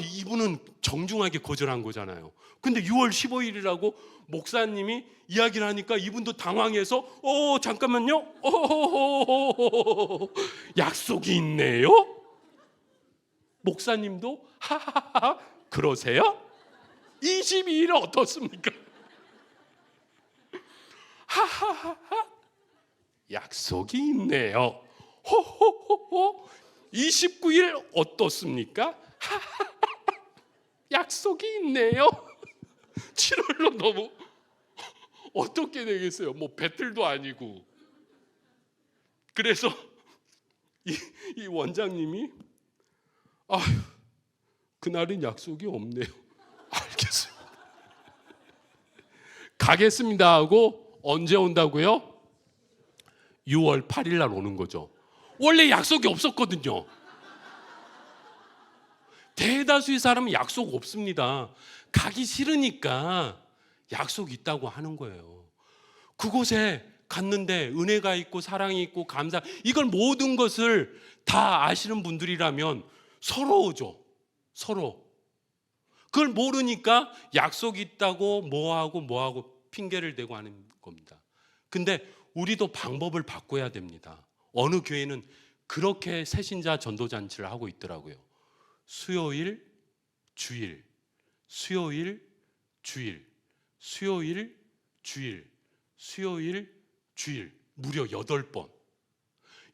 Speaker 1: 이분은 정중하게 거절한 거잖아요. 근데 6월 15일이라고 목사님이 이야기를 하니까 이분도 당황해서 잠깐만요. 약속이 있네요. 목사님도 하하하 그러세요? 22일 어떻습니까? 하하하 약속이 있네요. 호호호호 29일 어떻습니까? 하하하 약속이 있네요. 7월로 너무 어떻게 되겠어요? 뭐 배틀도 아니고. 그래서 이 원장님이 아휴, 그날은 약속이 없네요. 알겠습니다. 가겠습니다 하고 언제 온다고요? 6월 8일 날 오는 거죠. 원래 약속이 없었거든요. 대다수의 사람은 약속 없습니다. 가기 싫으니까 약속 있다고 하는 거예요. 그곳에 갔는데 은혜가 있고 사랑이 있고 감사, 이걸 모든 것을 다 아시는 분들이라면 서러우죠. 서로. 그걸 모르니까 약속이 있다고 뭐하고 핑계를 대고 하는 겁니다. 근데 우리도 방법을 바꿔야 됩니다. 어느 교회는 그렇게 새신자 전도잔치를 하고 있더라고요. 수요일, 주일, 수요일, 주일, 수요일, 주일, 수요일, 주일, 무려 8번.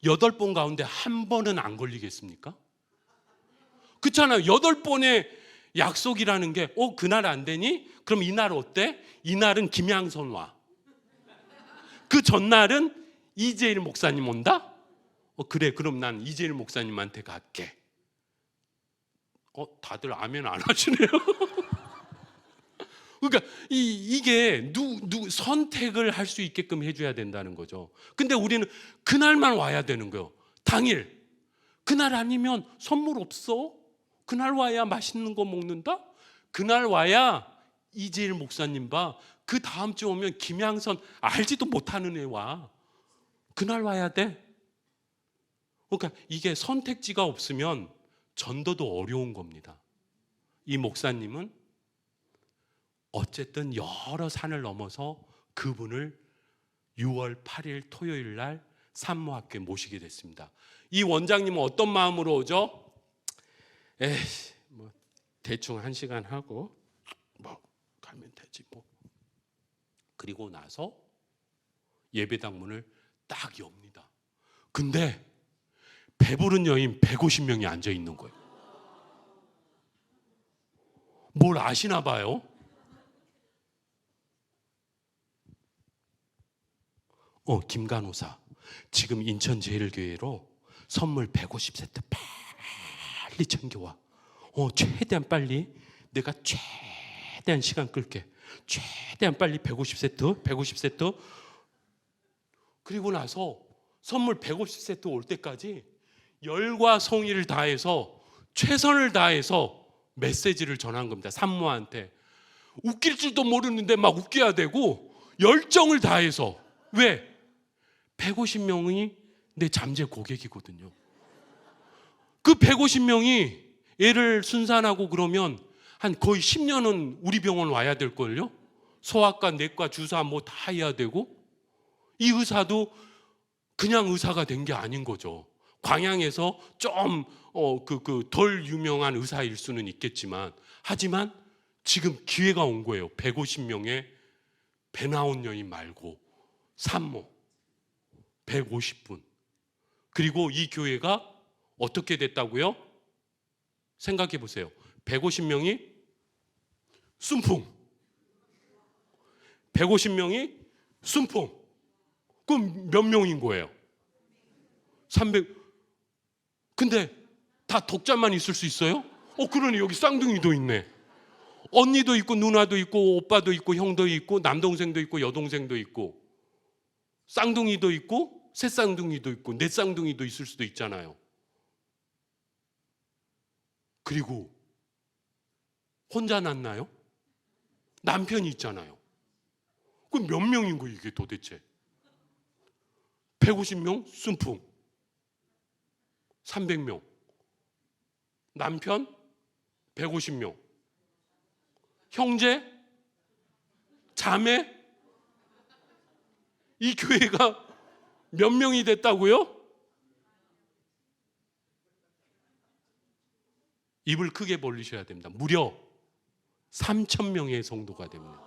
Speaker 1: 8번 가운데 한 번은 안 걸리겠습니까? 그렇잖아요. 8번의 약속이라는 게 그날 안 되니? 그럼 이날 어때? 이날은 김양선 와. 그 전날은 이재일 목사님 온다? 그래, 그럼 난 이재일 목사님한테 갈게. 다들 아멘 안 하시네요. 그러니까 이게 선택을 할 수 있게끔 해줘야 된다는 거죠. 근데 우리는 그날만 와야 되는 거예요. 당일. 그날 아니면 선물 없어. 그날 와야 맛있는 거 먹는다. 그날 와야 이재일 목사님 봐. 그 다음 주 오면 김양선 알지도 못하는 애 와. 그날 와야 돼. 그러니까 이게 선택지가 없으면 전도도 어려운 겁니다. 이 목사님은 어쨌든 여러 산을 넘어서 그분을 6월 8일 토요일 날 산모학교에 모시게 됐습니다. 이 원장님은 어떤 마음으로 오죠? 뭐 대충 1시간 하고 뭐 가면 되지 뭐. 그리고 나서 예배당 문을 딱 엽니다. 근데 배부른 여인 150명이 앉아 있는 거예요. 뭘 아시나 봐요? 김간호사 지금 인천제일교회로 선물 150세트 빨리 챙겨와. 최대한 빨리. 내가 최대한 시간 끌게. 최대한 빨리 150세트. 그리고 나서 선물 150세트 올 때까지 열과 성의를 다해서 최선을 다해서 메시지를 전한 겁니다. 산모한테. 웃길 줄도 모르는데 막 웃겨야 되고 열정을 다해서. 왜? 150명이 내 잠재 고객이거든요. 그 150명이 애를 순산하고 그러면 한 거의 10년은 우리 병원 와야 될걸요? 소아과, 내과, 주사 뭐 다 해야 되고. 이 의사도 그냥 의사가 된 게 아닌 거죠. 광양에서 좀 덜 유명한 의사일 수는 있겠지만, 하지만 지금 기회가 온 거예요. 150명의 배 나온 여인 말고 산모 150분. 그리고 이 교회가 어떻게 됐다고요? 생각해 보세요. 150명이 순풍. 150명이 순풍. 그럼 몇 명인 거예요? 300. 근데 다 독자만 있을 수 있어요? 그러니 여기 쌍둥이도 있네. 언니도 있고 누나도 있고 오빠도 있고 형도 있고 남동생도 있고 여동생도 있고 쌍둥이도 있고 셋쌍둥이도 있고 넷쌍둥이도 있을 수도 있잖아요. 그리고 혼자 낳나요? 남편이 있잖아요. 그럼 몇 명인 거예요 이게 도대체? 150명 순풍, 300명, 남편 150명, 형제, 자매. 이 교회가 몇 명이 됐다고요? 입을 크게 벌리셔야 됩니다. 무려 3,000명의 성도가 됩니다.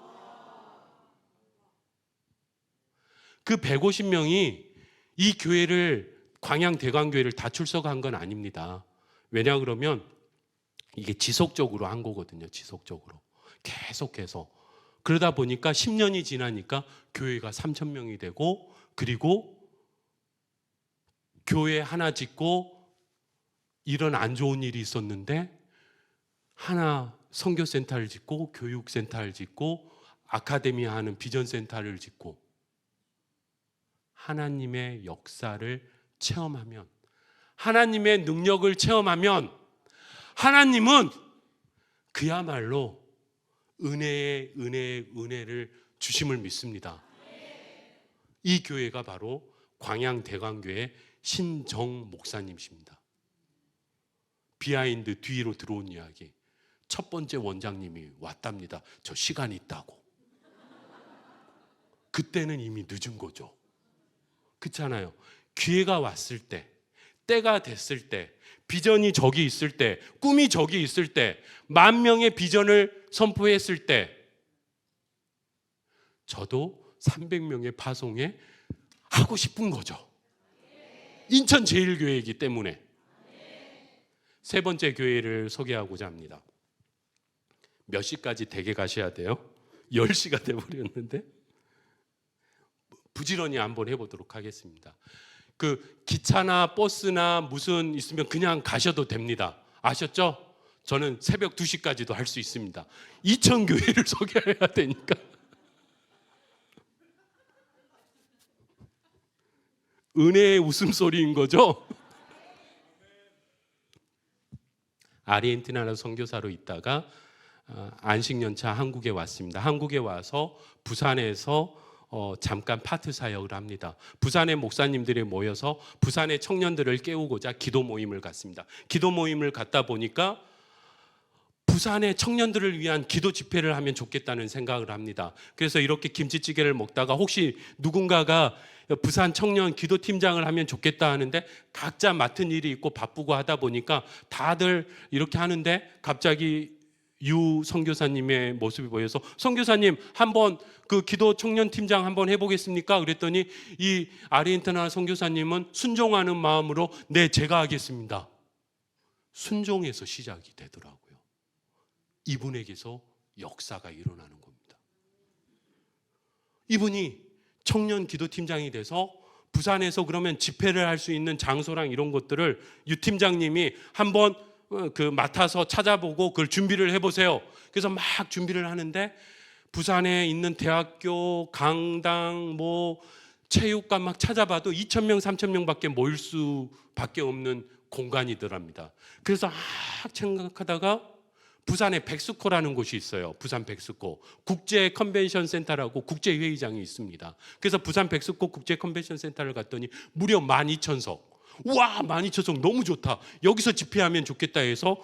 Speaker 1: 그 150명이 이 교회를, 광양 대광교회를 다 출석한 건 아닙니다. 왜냐 그러면 이게 지속적으로 한 거거든요. 지속적으로 계속해서 그러다 보니까 10년이 지나니까 교회가 3,000명이 되고, 그리고 교회 하나 짓고 이런 안 좋은 일이 있었는데 하나 선교센터를 짓고 교육센터를 짓고 아카데미 하는 비전센터를 짓고, 하나님의 역사를 체험하면, 하나님의 능력을 체험하면 하나님은 그야말로 은혜를 주심을 믿습니다. 이 교회가 바로 광양대광교회 신정 목사님이십니다. 비하인드 뒤로 들어온 이야기. 첫 번째 원장님이 왔답니다. 저 시간이 있다고. 그때는 이미 늦은 거죠. 그렇잖아요. 기회가 왔을 때, 때가 됐을 때, 비전이 저기 있을 때, 꿈이 저기 있을 때, 10,000명의 비전을 선포했을 때, 저도 300명의 파송에 하고 싶은 거죠. 인천제일교회이기 때문에. 세 번째 교회를 소개하고자 합니다. 몇 시까지 댁에 가셔야 돼요? 10시가 돼버렸는데 부지런히 한번 해보도록 하겠습니다. 그 기차나 버스나 무슨 있으면 그냥 가셔도 됩니다. 아셨죠? 저는 새벽 2시까지도 할 수 있습니다. 이천교회를 소개해야 되니까. 은혜의 웃음소리인 거죠? 아르헨티나로 선교사로 있다가 안식년차 한국에 왔습니다. 한국에 와서 부산에서 잠깐 파트 사역을 합니다. 부산의 목사님들이 모여서 부산의 청년들을 깨우고자 기도 모임을 갖습니다. 기도 모임을 갖다 보니까 부산의 청년들을 위한 기도 집회를 하면 좋겠다는 생각을 합니다. 그래서 이렇게 김치찌개를 먹다가 혹시 누군가가 부산 청년 기도팀장을 하면 좋겠다 하는데 각자 맡은 일이 있고 바쁘고 하다 보니까 다들 이렇게 하는데 갑자기 유 선교사님의 모습이 보여서 선교사님 한번 그 기도 청년 팀장 한번 해보겠습니까? 그랬더니 이 아르헨티나 선교사님은 순종하는 마음으로 네 제가 하겠습니다. 순종에서 시작이 되더라고요. 이분에게서 역사가 일어나는 겁니다. 이분이 청년 기도팀장이 돼서 부산에서 그러면 집회를 할 수 있는 장소랑 이런 것들을 유 팀장님이 한번 맡아서 찾아보고 그걸 준비를 해보세요. 그래서 막 준비를 하는데 부산에 있는 대학교, 강당, 체육관 막 찾아봐도 2,000명, 3,000명밖에 모일 수밖에 없는 공간이더랍니다. 그래서 생각하다가 부산에 백스코라는 곳이 있어요. 부산 백스코 국제 컨벤션 센터라고 국제 회의장이 있습니다. 그래서 부산 백스코 국제 컨벤션 센터를 갔더니 무려 12,000석. 와, 12,000석 너무 좋다. 여기서 집회하면 좋겠다 해서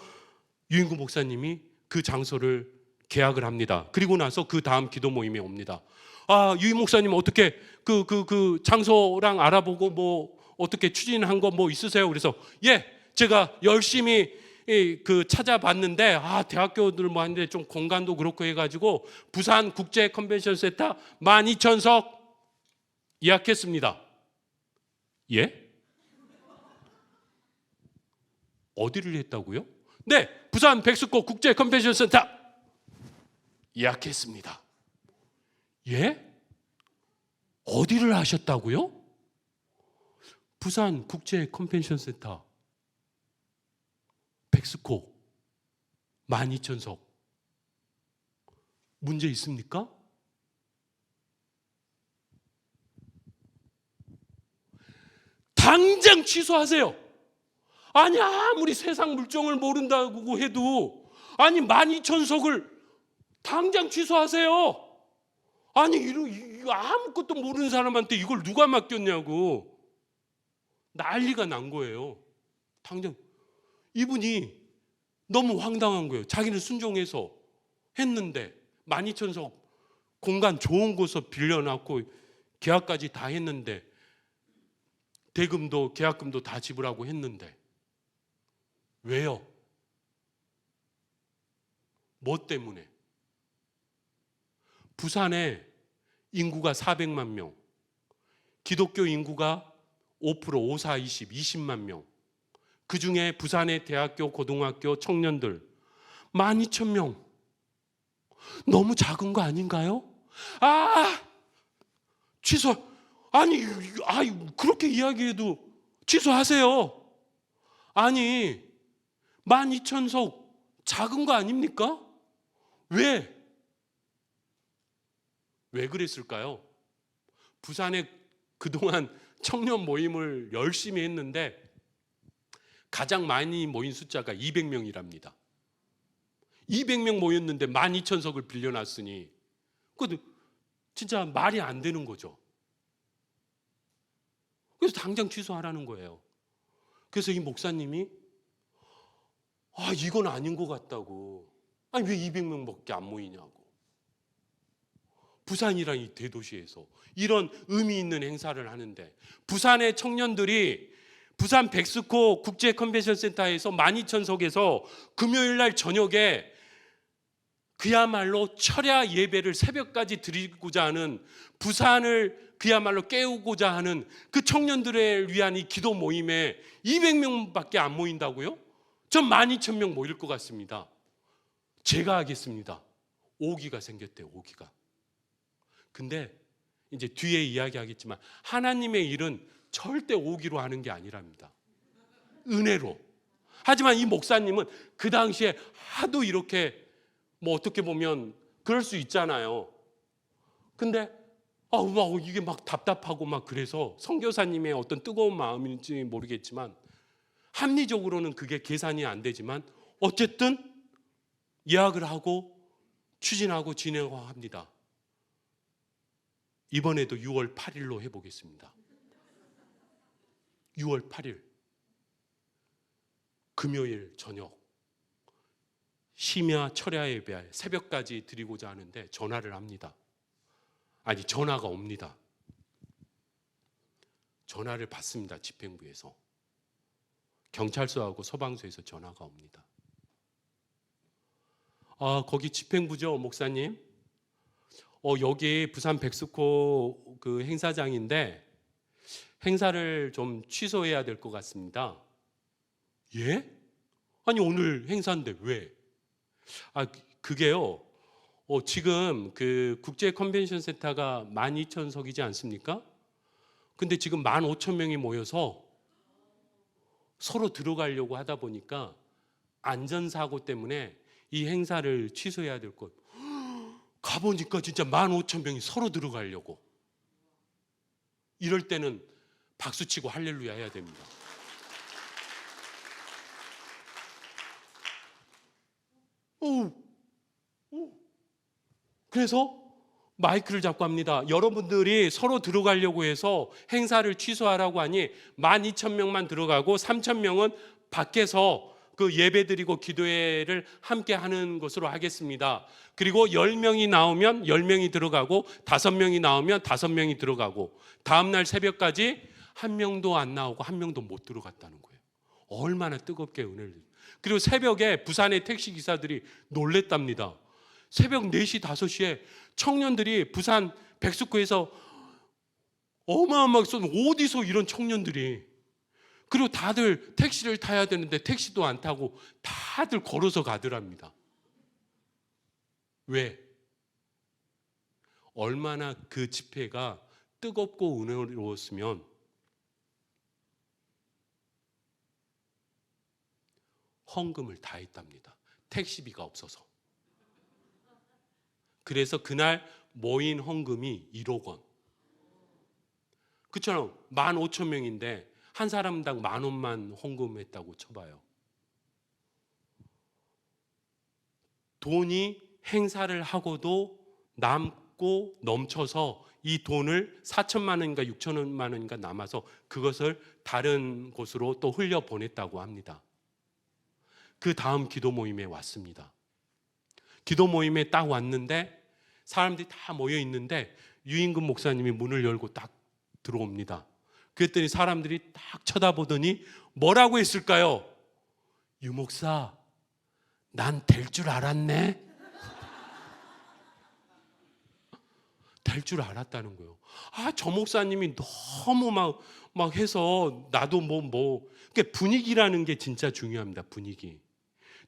Speaker 1: 유인구 목사님이 그 장소를 계약을 합니다. 그리고 나서 그 다음 기도 모임에 옵니다. 유인 목사님 어떻게 그 장소랑 알아보고 어떻게 추진한 거 있으세요? 그래서 예, 제가 열심히 찾아봤는데 대학교들 하는데 좀 공간도 그렇고 해가지고 부산 국제 컨벤션 센터 12,000석 예약했습니다. 예? 어디를 했다고요? 네, 부산 백스코 국제 컨벤션 센터 예약했습니다. 예? 어디를 하셨다고요? 부산 국제 컨벤션 센터 백스코 12,000석 문제 있습니까? 당장 취소하세요. 아무리 세상 물정을 모른다고 해도 12,000석을 당장 취소하세요. 이거 아무것도 모르는 사람한테 이걸 누가 맡겼냐고 난리가 난 거예요. 당장 이분이 너무 황당한 거예요. 자기는 순종해서 했는데 12,000석 공간 좋은 곳에서 빌려놨고 계약까지 다 했는데 대금도 계약금도 다 지불하고 했는데 왜요? 뭐 때문에? 부산에 인구가 400만 명, 기독교 인구가 5%, 5, 4, 20만 명. 그 중에 부산의 대학교, 고등학교 청년들 12,000명. 너무 작은 거 아닌가요? 아, 취소. 아니, 그렇게 이야기해도 취소하세요. 아니, 12,000석 작은 거 아닙니까? 왜 그랬을까요? 부산에 그동안 청년 모임을 열심히 했는데 가장 많이 모인 숫자가 200명이랍니다. 200명 모였는데 12,000석을 빌려놨으니 그것도 진짜 말이 안 되는 거죠. 그래서 당장 취소하라는 거예요. 그래서 이 목사님이 이건 아닌 것 같다고. 아니 왜 200명밖에 안 모이냐고. 부산이란 이 대도시에서 이런 의미 있는 행사를 하는데 부산의 청년들이 부산 백스코 국제 컨벤션 센터에서 12,000석에서 금요일 날 저녁에 그야말로 철야 예배를 새벽까지 드리고자 하는, 부산을 그야말로 깨우고자 하는 그 청년들을 위한 이 기도 모임에 200명밖에 안 모인다고요? 전 12,000명 모일 것 같습니다. 제가 하겠습니다. 오기가 생겼대요. 오기가. 근데 이제 뒤에 이야기하겠지만 하나님의 일은 절대 오기로 하는 게 아니랍니다. 은혜로. 하지만 이 목사님은 그 당시에 하도 이렇게 어떻게 보면 그럴 수 있잖아요. 근데 이게 막 답답하고 막 그래서 선교사님의 어떤 뜨거운 마음인지 모르겠지만 합리적으로는 그게 계산이 안 되지만 어쨌든 예약을 하고 추진하고 진행합니다. 이번에도 6월 8일로 해보겠습니다. 6월 8일 금요일 저녁 심야 철야 예배 새벽까지 드리고자 하는데 전화를 합니다. 아니 전화가 옵니다. 전화를 받습니다. 집행부에서. 경찰서하고 소방서에서 전화가 옵니다. 거기 집행부죠, 목사님? 여기 부산 백스코 그 행사장인데 행사를 좀 취소해야 될 것 같습니다. 예? 아니 오늘 행사인데 왜? 그게요. 지금 그 국제 컨벤션 센터가 12,000석이지 않습니까? 근데 지금 15,000명이 모여서 서로 들어가려고 하다 보니까 안전사고 때문에 이 행사를 취소해야 될 것. 가보니까 진짜 15,000명이 서로 들어가려고. 이럴 때는 박수치고 할렐루야 해야 됩니다. 그래서 마이크를 잡고 합니다. 여러분들이 서로 들어가려고 해서 행사를 취소하라고 하니 12,000명만 들어가고 3,000명은 밖에서 그 예배드리고 기도회를 함께 하는 것으로 하겠습니다. 그리고 10명이 나오면 10명이 들어가고 5명이 나오면 5명이 들어가고 다음날 새벽까지 한 명도 안 나오고 한 명도 못 들어갔다는 거예요. 얼마나 뜨겁게 은혜를. 그리고 새벽에 부산의 택시기사들이 놀랬답니다. 새벽 4시, 5시에 청년들이 부산 백스코에서 어마어마하게 쏜 어디서 이런 청년들이. 그리고 다들 택시를 타야 되는데 택시도 안 타고 다들 걸어서 가더랍니다. 왜? 얼마나 그 집회가 뜨겁고 은혜로웠으면 헌금을 다 했답니다. 택시비가 없어서. 그래서 그날 모인 헌금이 1억 원. 그처럼 15,000명인데 한 사람당 10,000원만 헌금했다고 쳐봐요. 돈이 행사를 하고도 남고 넘쳐서 이 돈을 4천만 원인가 6천만 원인가 남아서 그것을 다른 곳으로 또 흘려보냈다고 합니다. 그 다음 기도 모임에 왔습니다. 기도 모임에 딱 왔는데 사람들이 다 모여 있는데 유인근 목사님이 문을 열고 딱 들어옵니다. 그랬더니 사람들이 딱 쳐다보더니 뭐라고 했을까요? 유 목사, 난 될 줄 알았네. 될 줄 알았다는 거예요. 저 목사님이 너무 막 해서 나도 그러니까 분위기라는 게 진짜 중요합니다. 분위기.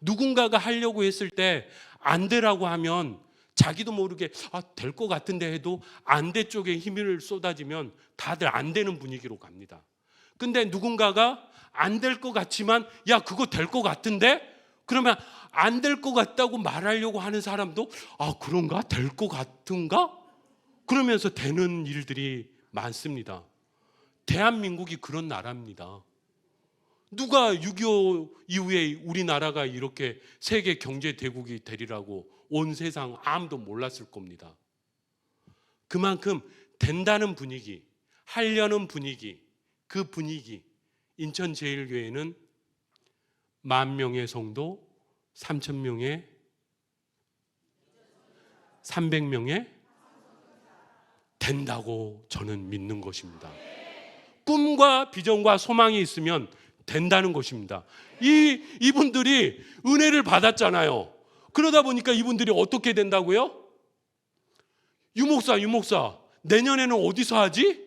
Speaker 1: 누군가가 하려고 했을 때 안 되라고 하면 자기도 모르게 될 것 같은데 해도 안 돼 쪽에 힘을 쏟아지면 다들 안 되는 분위기로 갑니다. 근데 누군가가 안 될 것 같지만 야 그거 될 것 같은데? 그러면 안 될 것 같다고 말하려고 하는 사람도 그런가? 될 것 같은가? 그러면서 되는 일들이 많습니다. 대한민국이 그런 나라입니다. 누가 6.25 이후에 우리나라가 이렇게 세계 경제 대국이 되리라고 온 세상 아무도 몰랐을 겁니다. 그만큼 된다는 분위기, 하려는 분위기, 그 분위기, 인천제일교회는 10,000명의 성도, 3,000명의 300명의 된다고 저는 믿는 것입니다. 꿈과 비전과 소망이 있으면 된다는 것입니다. 이분들이 은혜를 받았잖아요. 그러다 보니까 이분들이 어떻게 된다고요? 유목사 내년에는 어디서 하지?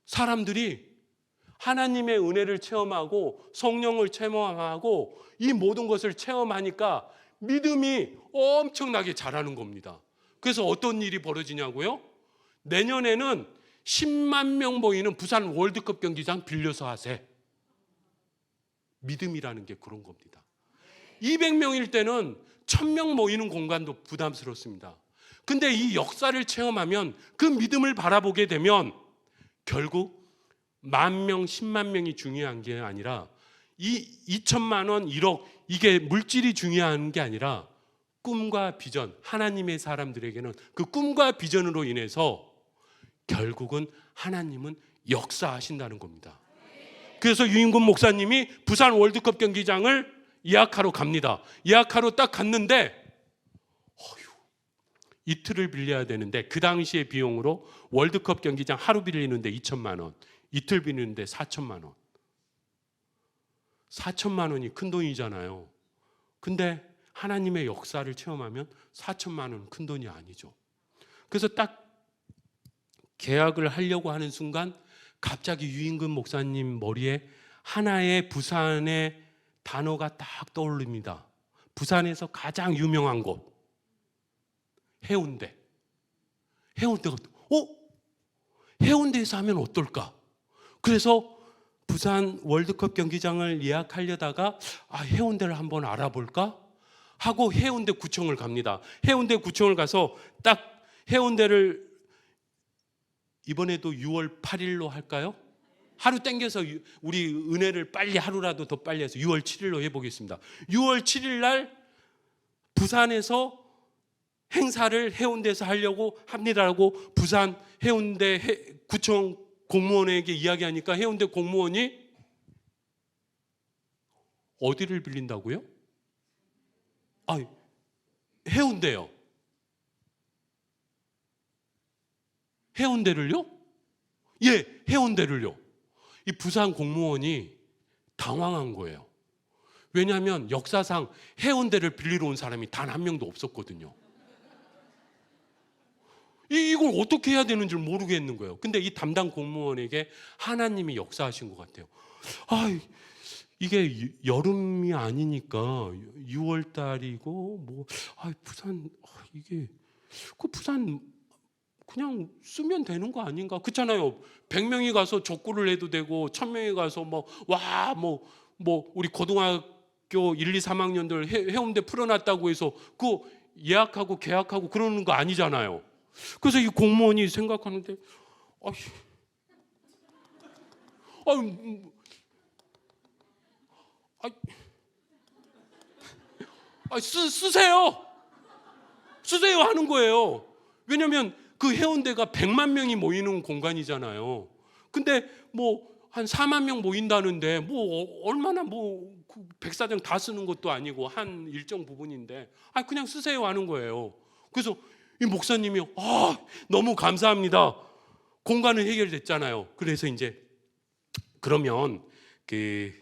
Speaker 1: 사람들이 하나님의 은혜를 체험하고 성령을 체험하고 이 모든 것을 체험하니까 믿음이 엄청나게 자라는 겁니다. 그래서 어떤 일이 벌어지냐고요? 내년에는 10만 명 모이는 부산 월드컵 경기장 빌려서 하세. 믿음이라는 게 그런 겁니다. 200명일 때는 1,000명 모이는 공간도 부담스럽습니다. 근데 이 역사를 체험하면 그 믿음을 바라보게 되면 결국 10,000명, 10만 명이 중요한 게 아니라 이 2천만 원, 1억 이게 물질이 중요한 게 아니라 꿈과 비전, 하나님의 사람들에게는 그 꿈과 비전으로 인해서 결국은 하나님은 역사하신다는 겁니다. 그래서 유인권 목사님이 부산 월드컵 경기장을 예약하러 갑니다. 예약하러 딱 갔는데 이틀을 빌려야 되는데 그 당시의 비용으로 월드컵 경기장 하루 빌리는데 2천만 원, 이틀 빌리는데 4천만 원. 4천만 원이 큰 돈이잖아요. 근데 하나님의 역사를 체험하면 4천만 원은 큰 돈이 아니죠. 그래서 딱 계약을 하려고 하는 순간 갑자기 유인근 목사님 머리에 하나의 부산의 단어가 딱 떠오릅니다. 부산에서 가장 유명한 곳 해운대. 해운대가 해운대에서 하면 어떨까? 그래서 부산 월드컵 경기장을 예약하려다가 해운대를 한번 알아볼까? 하고 해운대 구청을 갑니다. 해운대 구청을 가서 딱 해운대를 이번에도 6월 8일로 할까요? 하루 땡겨서 우리 은혜를 빨리 하루라도 더 빨리 해서 6월 7일로 해보겠습니다. 6월 7일 날 부산에서 행사를 해운대에서 하려고 합니다라고 부산 해운대 구청 공무원에게 이야기하니까 해운대 공무원이 어디를 빌린다고요? 해운대요. 해운대를요? 예, 해운대를요. 이 부산 공무원이 당황한 거예요. 왜냐하면 역사상 해운대를 빌리러 온 사람이 단 한 명도 없었거든요. 이걸 어떻게 해야 되는지 모르겠는 거예요. 근데 이 담당 공무원에게 하나님이 역사하신 것 같아요. 이게 여름이 아니니까 6월 달이고 부산 이게 부산 그냥 쓰면 되는 거 아닌가? 그렇잖아요. 100명이 가서 족구를 해도 되고 1,000명이 가서 우리 고등학교 1, 2, 3학년들 해운대 풀어놨다고 해서 그 예약하고 계약하고 그러는 거 아니잖아요. 그래서 이 공무원이 생각하는데 쓰세요 하는 거예요. 왜냐하면 그 해운대가 100만 명이 모이는 공간이잖아요. 근데 한 4만 명 모인다는데 얼마나 그 백사장 다 쓰는 것도 아니고 한 일정 부분인데 그냥 쓰세요 하는 거예요. 그래서 이 목사님이 너무 감사합니다. 공간은 해결됐잖아요. 그래서 이제 그러면 그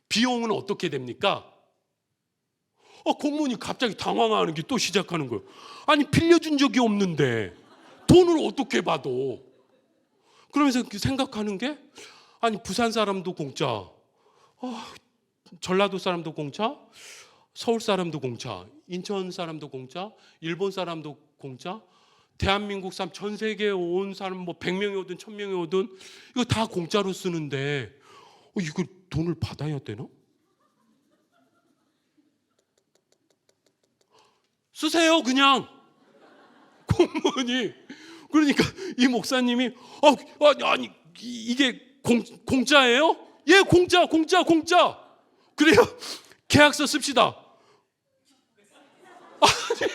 Speaker 1: 비용은 어떻게 됩니까? 공무원이 갑자기 당황하는 게 또 시작하는 거예요. 빌려준 적이 없는데 돈을 어떻게 받아? 그러면서 생각하는 게 부산 사람도 공짜, 전라도 사람도 공짜, 서울 사람도 공짜, 인천 사람도 공짜, 일본 사람도 공짜, 대한민국 사람 전 세계에 온 사람 뭐 100명이 오든 1000명이 오든 이거 다 공짜로 쓰는데 이거 돈을 받아야 되나? 쓰세요 그냥 공무원이. 그러니까 이 목사님이 아니 이게 공짜예요? 예, 공짜. 그래요. 계약서 씁시다. 아니,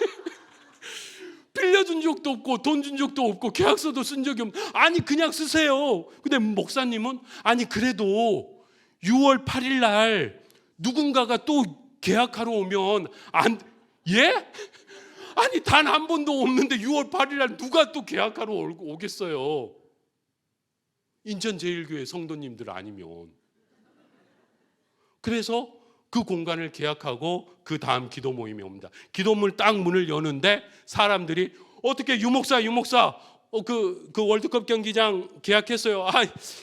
Speaker 1: 빌려준 적도 없고 돈 준 적도 없고 계약서도 쓴 적이 없는. 아니 그냥 쓰세요. 근데 목사님은 아니 그래도 6월 8일 날 누군가가 또 계약하러 오면 안 예? 아니 단 한 번도 없는데 6월 8일 날 누가 또 계약하러 오겠어요? 인천제일교회 성도님들 아니면. 그래서 그 공간을 계약하고 그 다음 기도 모임이 옵니다. 기도문 딱 문을 여는데 사람들이 어떻게 유목사 그 월드컵 경기장 계약했어요.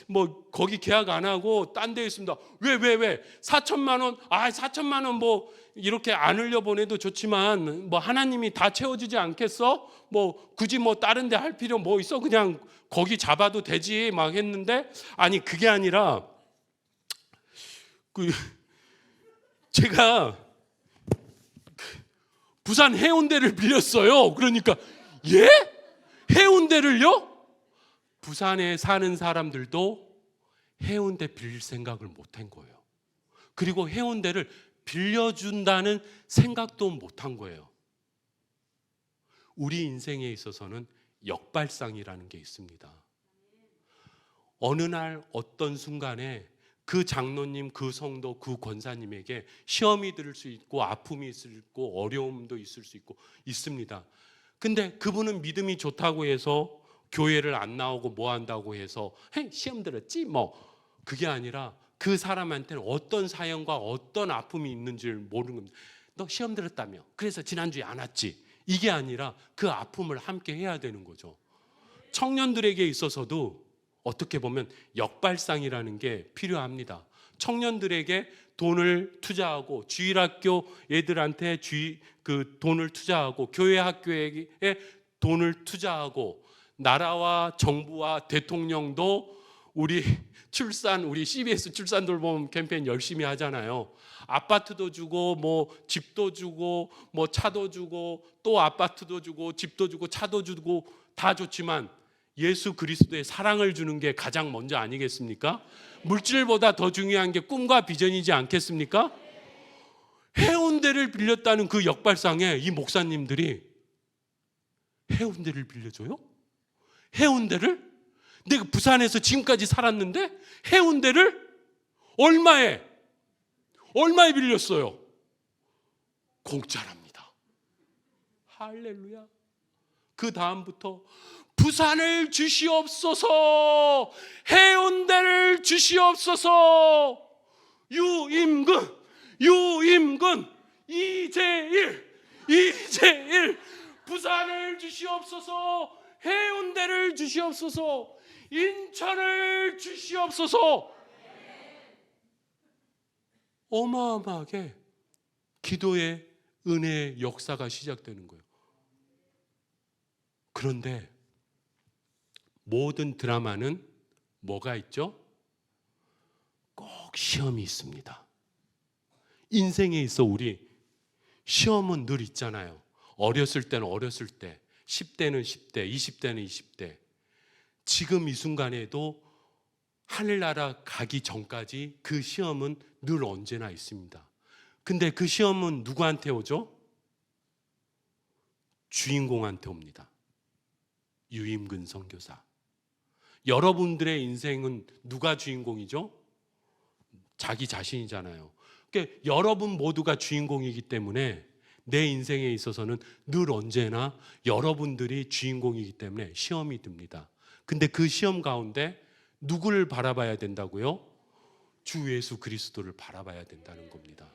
Speaker 1: 뭐 거기 계약 안 하고 딴 데 있습니다. 왜 4천만 원? 4천만 원 뭐 이렇게 안 흘려보내도 좋지만 뭐 하나님이 다 채워주지 않겠어? 뭐 굳이 뭐 다른 데 할 필요 뭐 있어? 그냥 거기 잡아도 되지 막 했는데 아니 그게 아니라 제가 부산 해운대를 빌렸어요. 그러니까 예? 해운대를요? 부산에 사는 사람들도 해운대 빌릴 생각을 못한 거예요. 그리고 해운대를 빌려준다는 생각도 못한 거예요. 우리 인생에 있어서는 역발상이라는 게 있습니다. 어느 날 어떤 순간에 그 장로님, 그 성도, 그 권사님에게 시험이 들을 수 있고 아픔이 있을 수 있고 어려움도 있을 수 있고 있습니다. 근데 그분은 믿음이 좋다고 해서 교회를 안 나오고 뭐 한다고 해서 시험 들었지 뭐 그게 아니라 그 사람한테는 어떤 사연과 어떤 아픔이 있는지를 모르는 겁니다. 너 시험 들었다며 그래서 지난주에 안 왔지. 이게 아니라 그 아픔을 함께 해야 되는 거죠. 청년들에게 있어서도 어떻게 보면 역발상이라는 게 필요합니다. 청년들에게 돈을 투자하고 주일학교 애들한테 그 돈을 투자하고 교회 학교에 돈을 투자하고 나라와 정부와 대통령도 우리 CBS 출산 돌봄 캠페인 열심히 하잖아요. 아파트도 주고 뭐 집도 주고 뭐 차도 주고 또 아파트도 주고 집도 주고 차도 주고 다 좋지만 예수 그리스도의 사랑을 주는 게 가장 먼저 아니겠습니까? 물질보다 더 중요한 게 꿈과 비전이지 않겠습니까? 해운대를 빌렸다는 그 역발상에 이 목사님들이 해운대를 빌려줘요? 해운대를? 내가 부산에서 지금까지 살았는데 해운대를 얼마에 빌렸어요? 공짜랍니다. 할렐루야. 그 다음부터 부산을 주시옵소서, 해운대를 주시옵소서, 유임근, 이재일, 부산을 주시옵소서, 해운대를 주시옵소서, 인천을 주시옵소서. 어마어마하게 기도의 은혜의 역사가 시작되는 거예요. 그런데 모든 드라마는 뭐가 있죠? 꼭 시험이 있습니다. 인생에 있어 우리 시험은 늘 있잖아요. 어렸을 때는 어렸을 때, 10대는 10대, 20대는 20대. 지금 이 순간에도 하늘나라 가기 전까지 그 시험은 늘 언제나 있습니다. 근데 그 시험은 누구한테 오죠? 주인공한테 옵니다. 유임근 선교사. 여러분들의 인생은 누가 주인공이죠? 자기 자신이잖아요. 그러니까 여러분 모두가 주인공이기 때문에 내 인생에 있어서는 늘 언제나 여러분들이 주인공이기 때문에 시험이 듭니다. 근데 그 시험 가운데 누구를 바라봐야 된다고요? 주 예수 그리스도를 바라봐야 된다는 겁니다.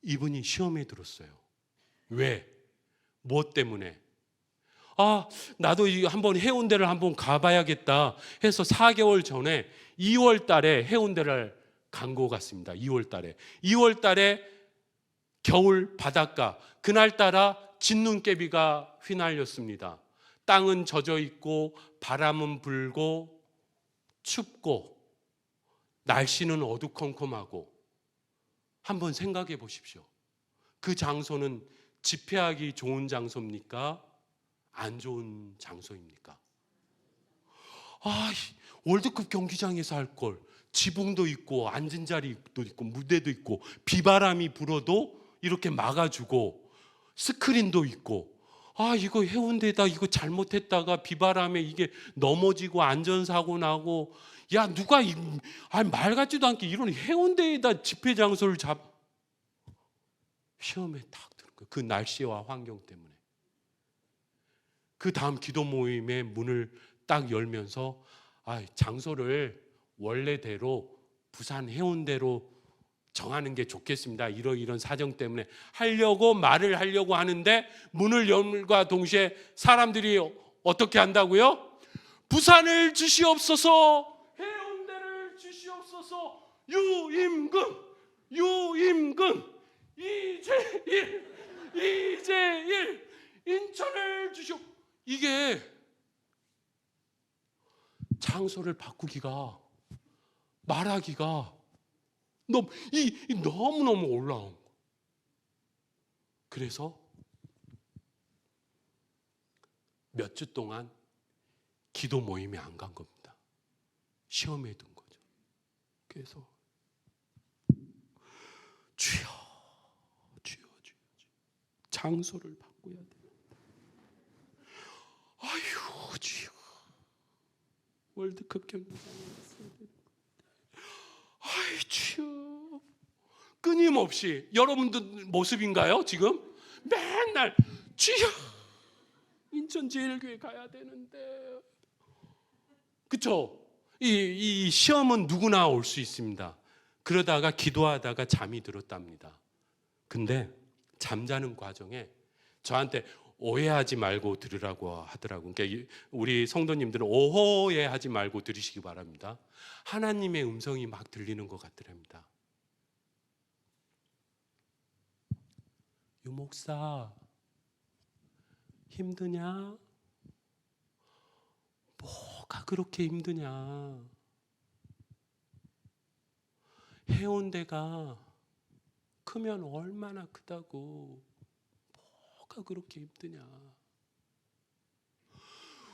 Speaker 1: 이분이 시험에 들었어요. 왜? 무엇 때문에? 나도 한번 해운대를 한번 가봐야겠다 해서 4개월 전에 2월 달에 해운대를 간 것 같습니다. 2월 달에 겨울 바닷가, 그날따라 진눈깨비가 휘날렸습니다. 땅은 젖어 있고 바람은 불고 춥고 날씨는 어두컴컴하고, 한번 생각해 보십시오. 그 장소는 집회하기 좋은 장소입니까? 안 좋은 장소입니까? 월드컵 경기장에서 할 걸, 지붕도 있고 앉은 자리도 있고 무대도 있고 비바람이 불어도 이렇게 막아주고 스크린도 있고, 이거 해운대다, 이거 잘못했다가 비바람에 이게 넘어지고 안전사고 나고, 야 누가 말 같지도 않게 이런 해운대에다 집회 장소를 시험에 딱 드는 거예요. 그 날씨와 환경 때문에. 그 다음 기도 모임의 문을 딱 열면서 장소를 원래대로 부산 해운대로 정하는 게 좋겠습니다. 이런 사정 때문에 말을 하려고 하는데, 문을 열과 동시에 사람들이 어떻게 한다고요? 부산을 주시옵소서, 해운대를 주시옵소서, 유임금 이재일 인천을 주시옵. 이게 장소를 바꾸기가, 말하기가 너무너무 올라온 거. 그래서 몇 주 동안 기도 모임에 안 간 겁니다. 시험에 둔 거죠. 그래서 주여 장소를 바꿔야 돼. 주여, 월드컵 경기장에 왔어야 되는데. 주여. 끊임없이 여러분들 모습인가요? 지금 맨날 주여, 인천제일교회 가야 되는데. 그렇죠? 이 시험은 누구나 올 수 있습니다. 그러다가 기도하다가 잠이 들었답니다. 근데 잠자는 과정에 저한테 오해하지 말고 들으라고 하더라고요. 그러니까 우리 성도님들은 오해하지 말고 들으시기 바랍니다. 하나님의 음성이 막 들리는 것 같더랍니다. 유 목사, 힘드냐? 뭐가 그렇게 힘드냐? 해운대가 크면 얼마나 크다고, 뭐가 그렇게 힘드냐?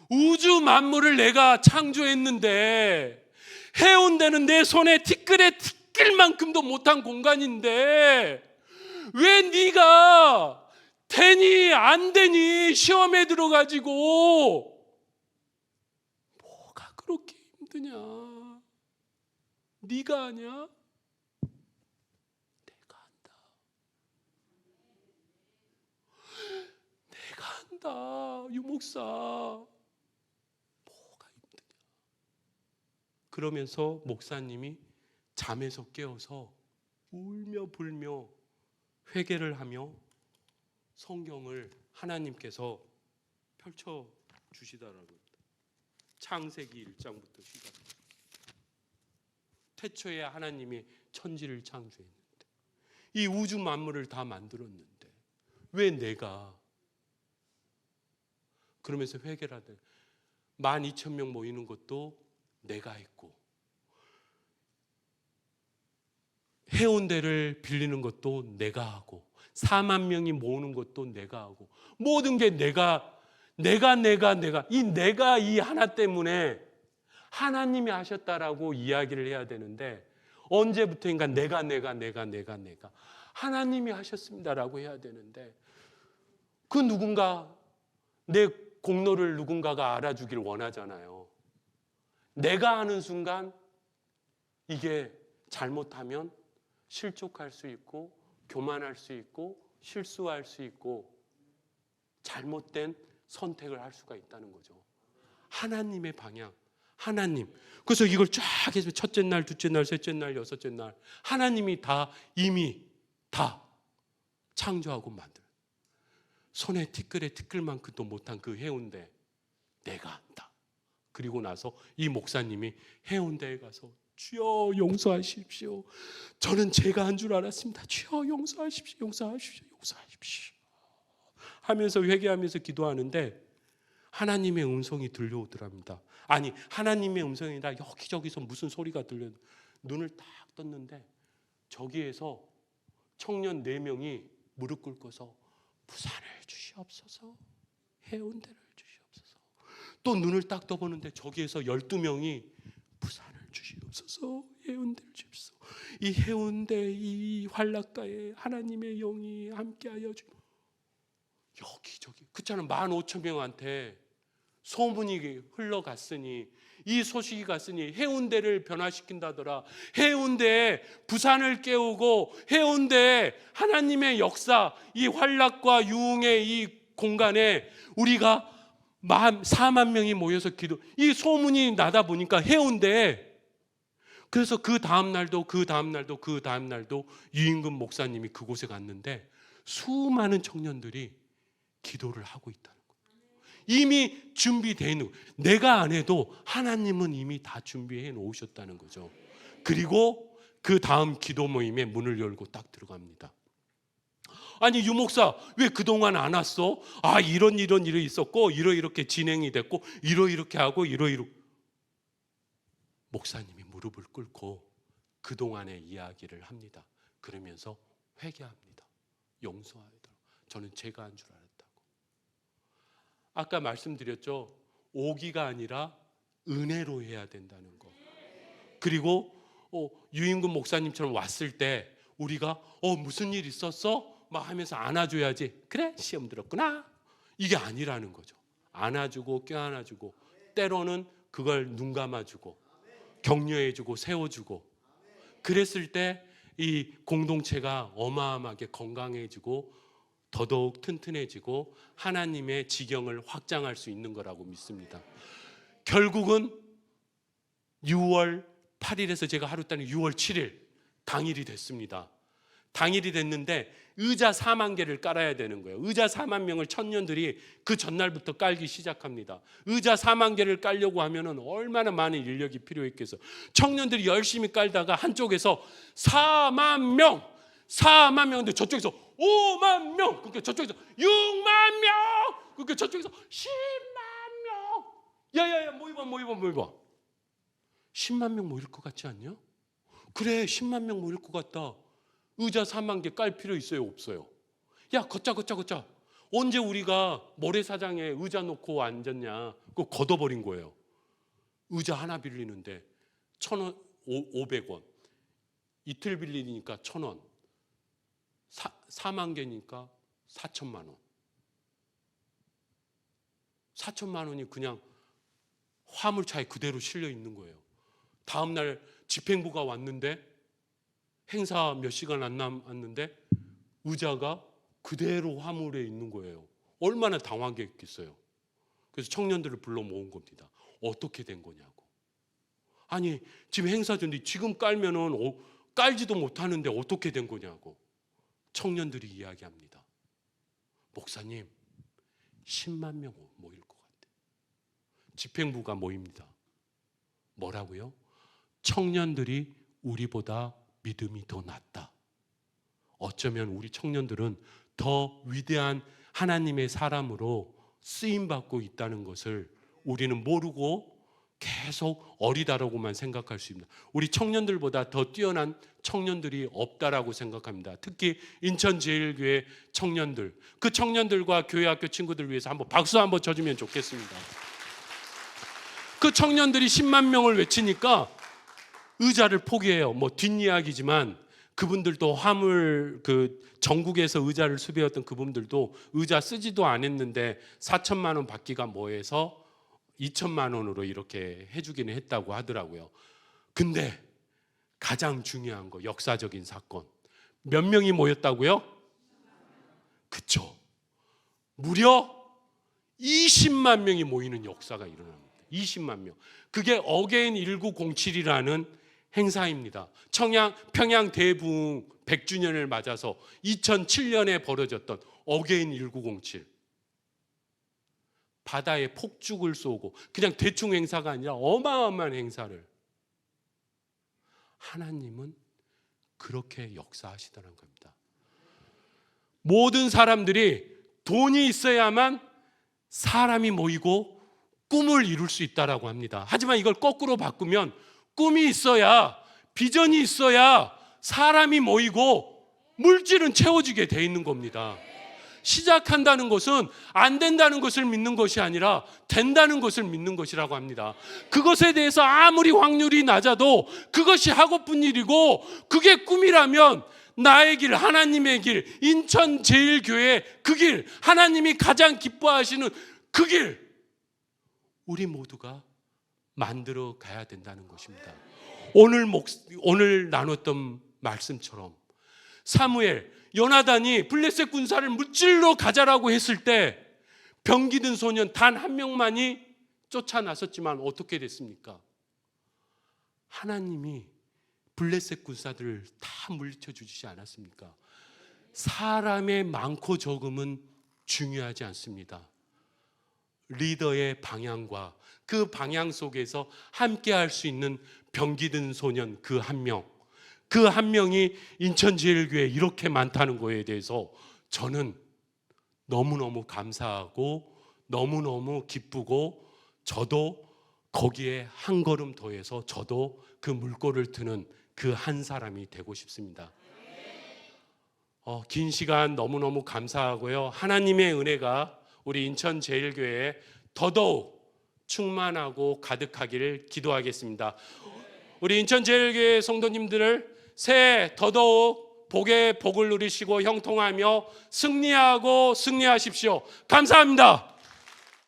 Speaker 1: 우주 만물을 내가 창조했는데, 해운대는 내 손에 티끌만큼도 못한 공간인데, 왜 네가 되니 안 되니 시험에 들어가지고 뭐가 그렇게 힘드냐? 네가 아냐? 내가 한다. 내가 한다. 유 목사, 뭐가 힘드냐? 그러면서 목사님이 잠에서 깨어서 울며 불며 회개를 하며 성경을 하나님께서 펼쳐 주시더라고요. 창세기 1장부터 시작. 태초에 하나님이 천지를 창조했는데, 이 우주 만물을 다 만들었는데 왜 내가, 그러면서 회개를 하되 12,000명 모이는 것도 내가 했고, 해운대를 빌리는 것도 내가 하고, 4만 명이 모으는 것도 내가 하고, 모든 게 내가 이 하나 때문에 하나님이 하셨다라고 이야기를 해야 되는데, 언제부터인가 내가 하나님이 하셨습니다라고 해야 되는데, 그 누군가, 내 공로를 누군가가 알아주길 원하잖아요. 내가 하는 순간 이게 잘못하면 실족할 수 있고, 교만할 수 있고, 실수할 수 있고, 잘못된 선택을 할 수가 있다는 거죠. 하나님의 방향, 하나님. 그래서 이걸 쫙 해서 첫째 날, 둘째 날, 셋째 날, 여섯째 날, 하나님이 이미 다 창조하고 만들어요. 손에 티끌만큼도 못한 그 해운대 내가 한다. 그리고 나서 이 목사님이 해운대에 가서 주여 용서하십시오. 저는 제가 한 줄 알았습니다. 주여 용서하십시오. 용서하십시오. 용서하십시오. 하면서 회개하면서 기도하는데 하나님의 음성이 들려오더랍니다. 아니, 하나님의 음성이 아니라 여기저기서 무슨 소리가 들려. 눈을 딱 떴는데 저기에서 청년 4명이 무릎 꿇고서 부산을 주시옵소서, 해운대를 주시옵소서. 또 눈을 딱 떠보는데 저기에서 12명이 부산을 주시옵소서, 해운대를 주시옵소서. 이 해운대 이 환락가에 하나님의 영이 함께하여 주. 여기저기 그렇잖아. 15,000명한테 소문이 흘러갔으니, 이 소식이 갔으니 해운대를 변화시킨다더라. 해운대에 부산을 깨우고 해운대에 하나님의 역사, 이 환락과 유흥의 이 공간에 우리가 4만 명이 모여서 기도, 이 소문이 나다 보니까 해운대에, 그래서 그 다음 날도 유임금 목사님이 그곳에 갔는데 수많은 청년들이 기도를 하고 있다는 거예요. 이미 준비되어 있는, 내가 안 해도 하나님은 이미 다 준비해 놓으셨다는 거죠. 그리고 그 다음 기도 모임에 문을 열고 딱 들어갑니다. 아니, 유 목사 왜 그동안 안 왔어? 아, 이런 일이 있었고 이렇게 진행이 됐고 이렇게 하고 목사님이 무릎을 꿇고 그동안의 이야기를 합니다. 그러면서 회개합니다. 용서하도록. 저는 제가 한 줄 알았다고. 아까 말씀드렸죠. 오기가 아니라 은혜로 해야 된다는 거. 그리고 유임금 목사님처럼 왔을 때 우리가 무슨 일 있었어? 막 하면서 안아줘야지. 그래, 시험 들었구나. 이게 아니라는 거죠. 안아주고 껴안아주고, 때로는 그걸 눈 감아주고 격려해주고 세워주고, 그랬을 때 이 공동체가 어마어마하게 건강해지고 더더욱 튼튼해지고 하나님의 지경을 확장할 수 있는 거라고 믿습니다. 결국은 6월 8일에서 제가 하루 따는 6월 7일 당일이 됐습니다. 당일이 됐는데 의자 4만 개를 깔아야 되는 거예요. 의자 4만 명을 청년들이 그 전날부터 깔기 시작합니다. 의자 4만 개를 깔려고 하면은 얼마나 많은 인력이 필요했겠어. 청년들이 열심히 깔다가 한쪽에서 4만 명, 4만 명인데 저쪽에서 5만 명, 그러니까 저쪽에서 6만 명, 그러니까 저쪽에서 10만 명. 야야야, 모여봐. 10만 명 모일 것 같지 않냐? 그래, 10만 명 모일 것 같다. 의자 4만 개 깔 필요 있어요, 없어요? 야, 걷자. 언제 우리가 모래사장에 의자 놓고 앉았냐? 그거 걷어버린 거예요. 의자 하나 빌리는데 1,000원, 500원. 이틀 빌리니까 1,000원. 4만 개니까 4천만 원. 4천만 원이 그냥 화물차에 그대로 실려 있는 거예요. 다음 날 집행부가 왔는데 행사 몇 시간 안 남았는데 의자가 그대로 화물에 있는 거예요. 얼마나 당황했겠어요. 그래서 청년들을 불러 모은 겁니다. 어떻게 된 거냐고. 아니, 지금 행사 중인데 지금 깔면은 깔지도 못하는데 어떻게 된 거냐고. 청년들이 이야기합니다. 목사님, 10만 명 모일 것 같아요. 집행부가 모입니다. 뭐라고요? 청년들이 우리보다 믿음이 더 낫다. 어쩌면 우리 청년들은 더 위대한 하나님의 사람으로 쓰임받고 있다는 것을 우리는 모르고 계속 어리다라고만 생각할 수 있습니다. 우리 청년들보다 더 뛰어난 청년들이 없다라고 생각합니다. 특히 인천제일교회 청년들, 그 청년들과 교회 학교 친구들 위해서 한번 박수 한번 쳐주면 좋겠습니다. 그 청년들이 10만 명을 외치니까 의자를 포기해요. 뭐 뒷이야기지만 그분들도 화물, 전국에서 의자를 수배했던 그분들도 의자 쓰지도 않았는데 4천만 원 받기가 뭐해서 2천만 원으로 이렇게 해주기는 했다고 하더라고요. 근데 가장 중요한 거, 역사적인 사건. 몇 명이 모였다고요? 그쵸. 무려 20만 명이 모이는 역사가 일어납니다. 20만 명. 그게 어게인 1907이라는 행사입니다. 평양 대부흥 100주년을 맞아서 2007년에 벌어졌던 어게인 1907. 바다에 폭죽을 쏘고, 그냥 대충 행사가 아니라 어마어마한 행사를. 하나님은 그렇게 역사하시더라는 겁니다. 모든 사람들이 돈이 있어야만 사람이 모이고 꿈을 이룰 수 있다라고 합니다. 하지만 이걸 거꾸로 바꾸면 꿈이 있어야, 비전이 있어야 사람이 모이고 물질은 채워지게 돼 있는 겁니다. 시작한다는 것은 안 된다는 것을 믿는 것이 아니라 된다는 것을 믿는 것이라고 합니다. 그것에 대해서 아무리 확률이 낮아도 그것이 하고픈 일이고, 그게 꿈이라면 나의 길, 하나님의 길, 인천제일교회 그 길, 하나님이 가장 기뻐하시는 그 길, 우리 모두가 만들어 가야 된다는 것입니다. 오늘 나눴던 말씀처럼 사무엘, 요나단이 블레셋 군사를 무찔러 가자라고 했을 때 병기든 소년 단 한 명만이 쫓아나섰지만 어떻게 됐습니까? 하나님이 블레셋 군사들을 다 물리쳐 주시지 않았습니까? 사람의 많고 적음은 중요하지 않습니다. 리더의 방향과 그 방향 속에서 함께 할 수 있는 병기든 소년 그 한 명, 그 한 명이 인천제일교회에 이렇게 많다는 거에 대해서 저는 너무너무 감사하고 너무너무 기쁘고, 저도 거기에 한 걸음 더해서 저도 그 물꼬를 트는 그 한 사람이 되고 싶습니다. 긴 시간 너무너무 감사하고요. 하나님의 은혜가 우리 인천제일교회에 더더욱 충만하고 가득하기를 기도하겠습니다. 우리 인천제일교회 성도님들을 새해 더더욱 복의 복을 누리시고 형통하며 승리하고 승리하십시오. 감사합니다.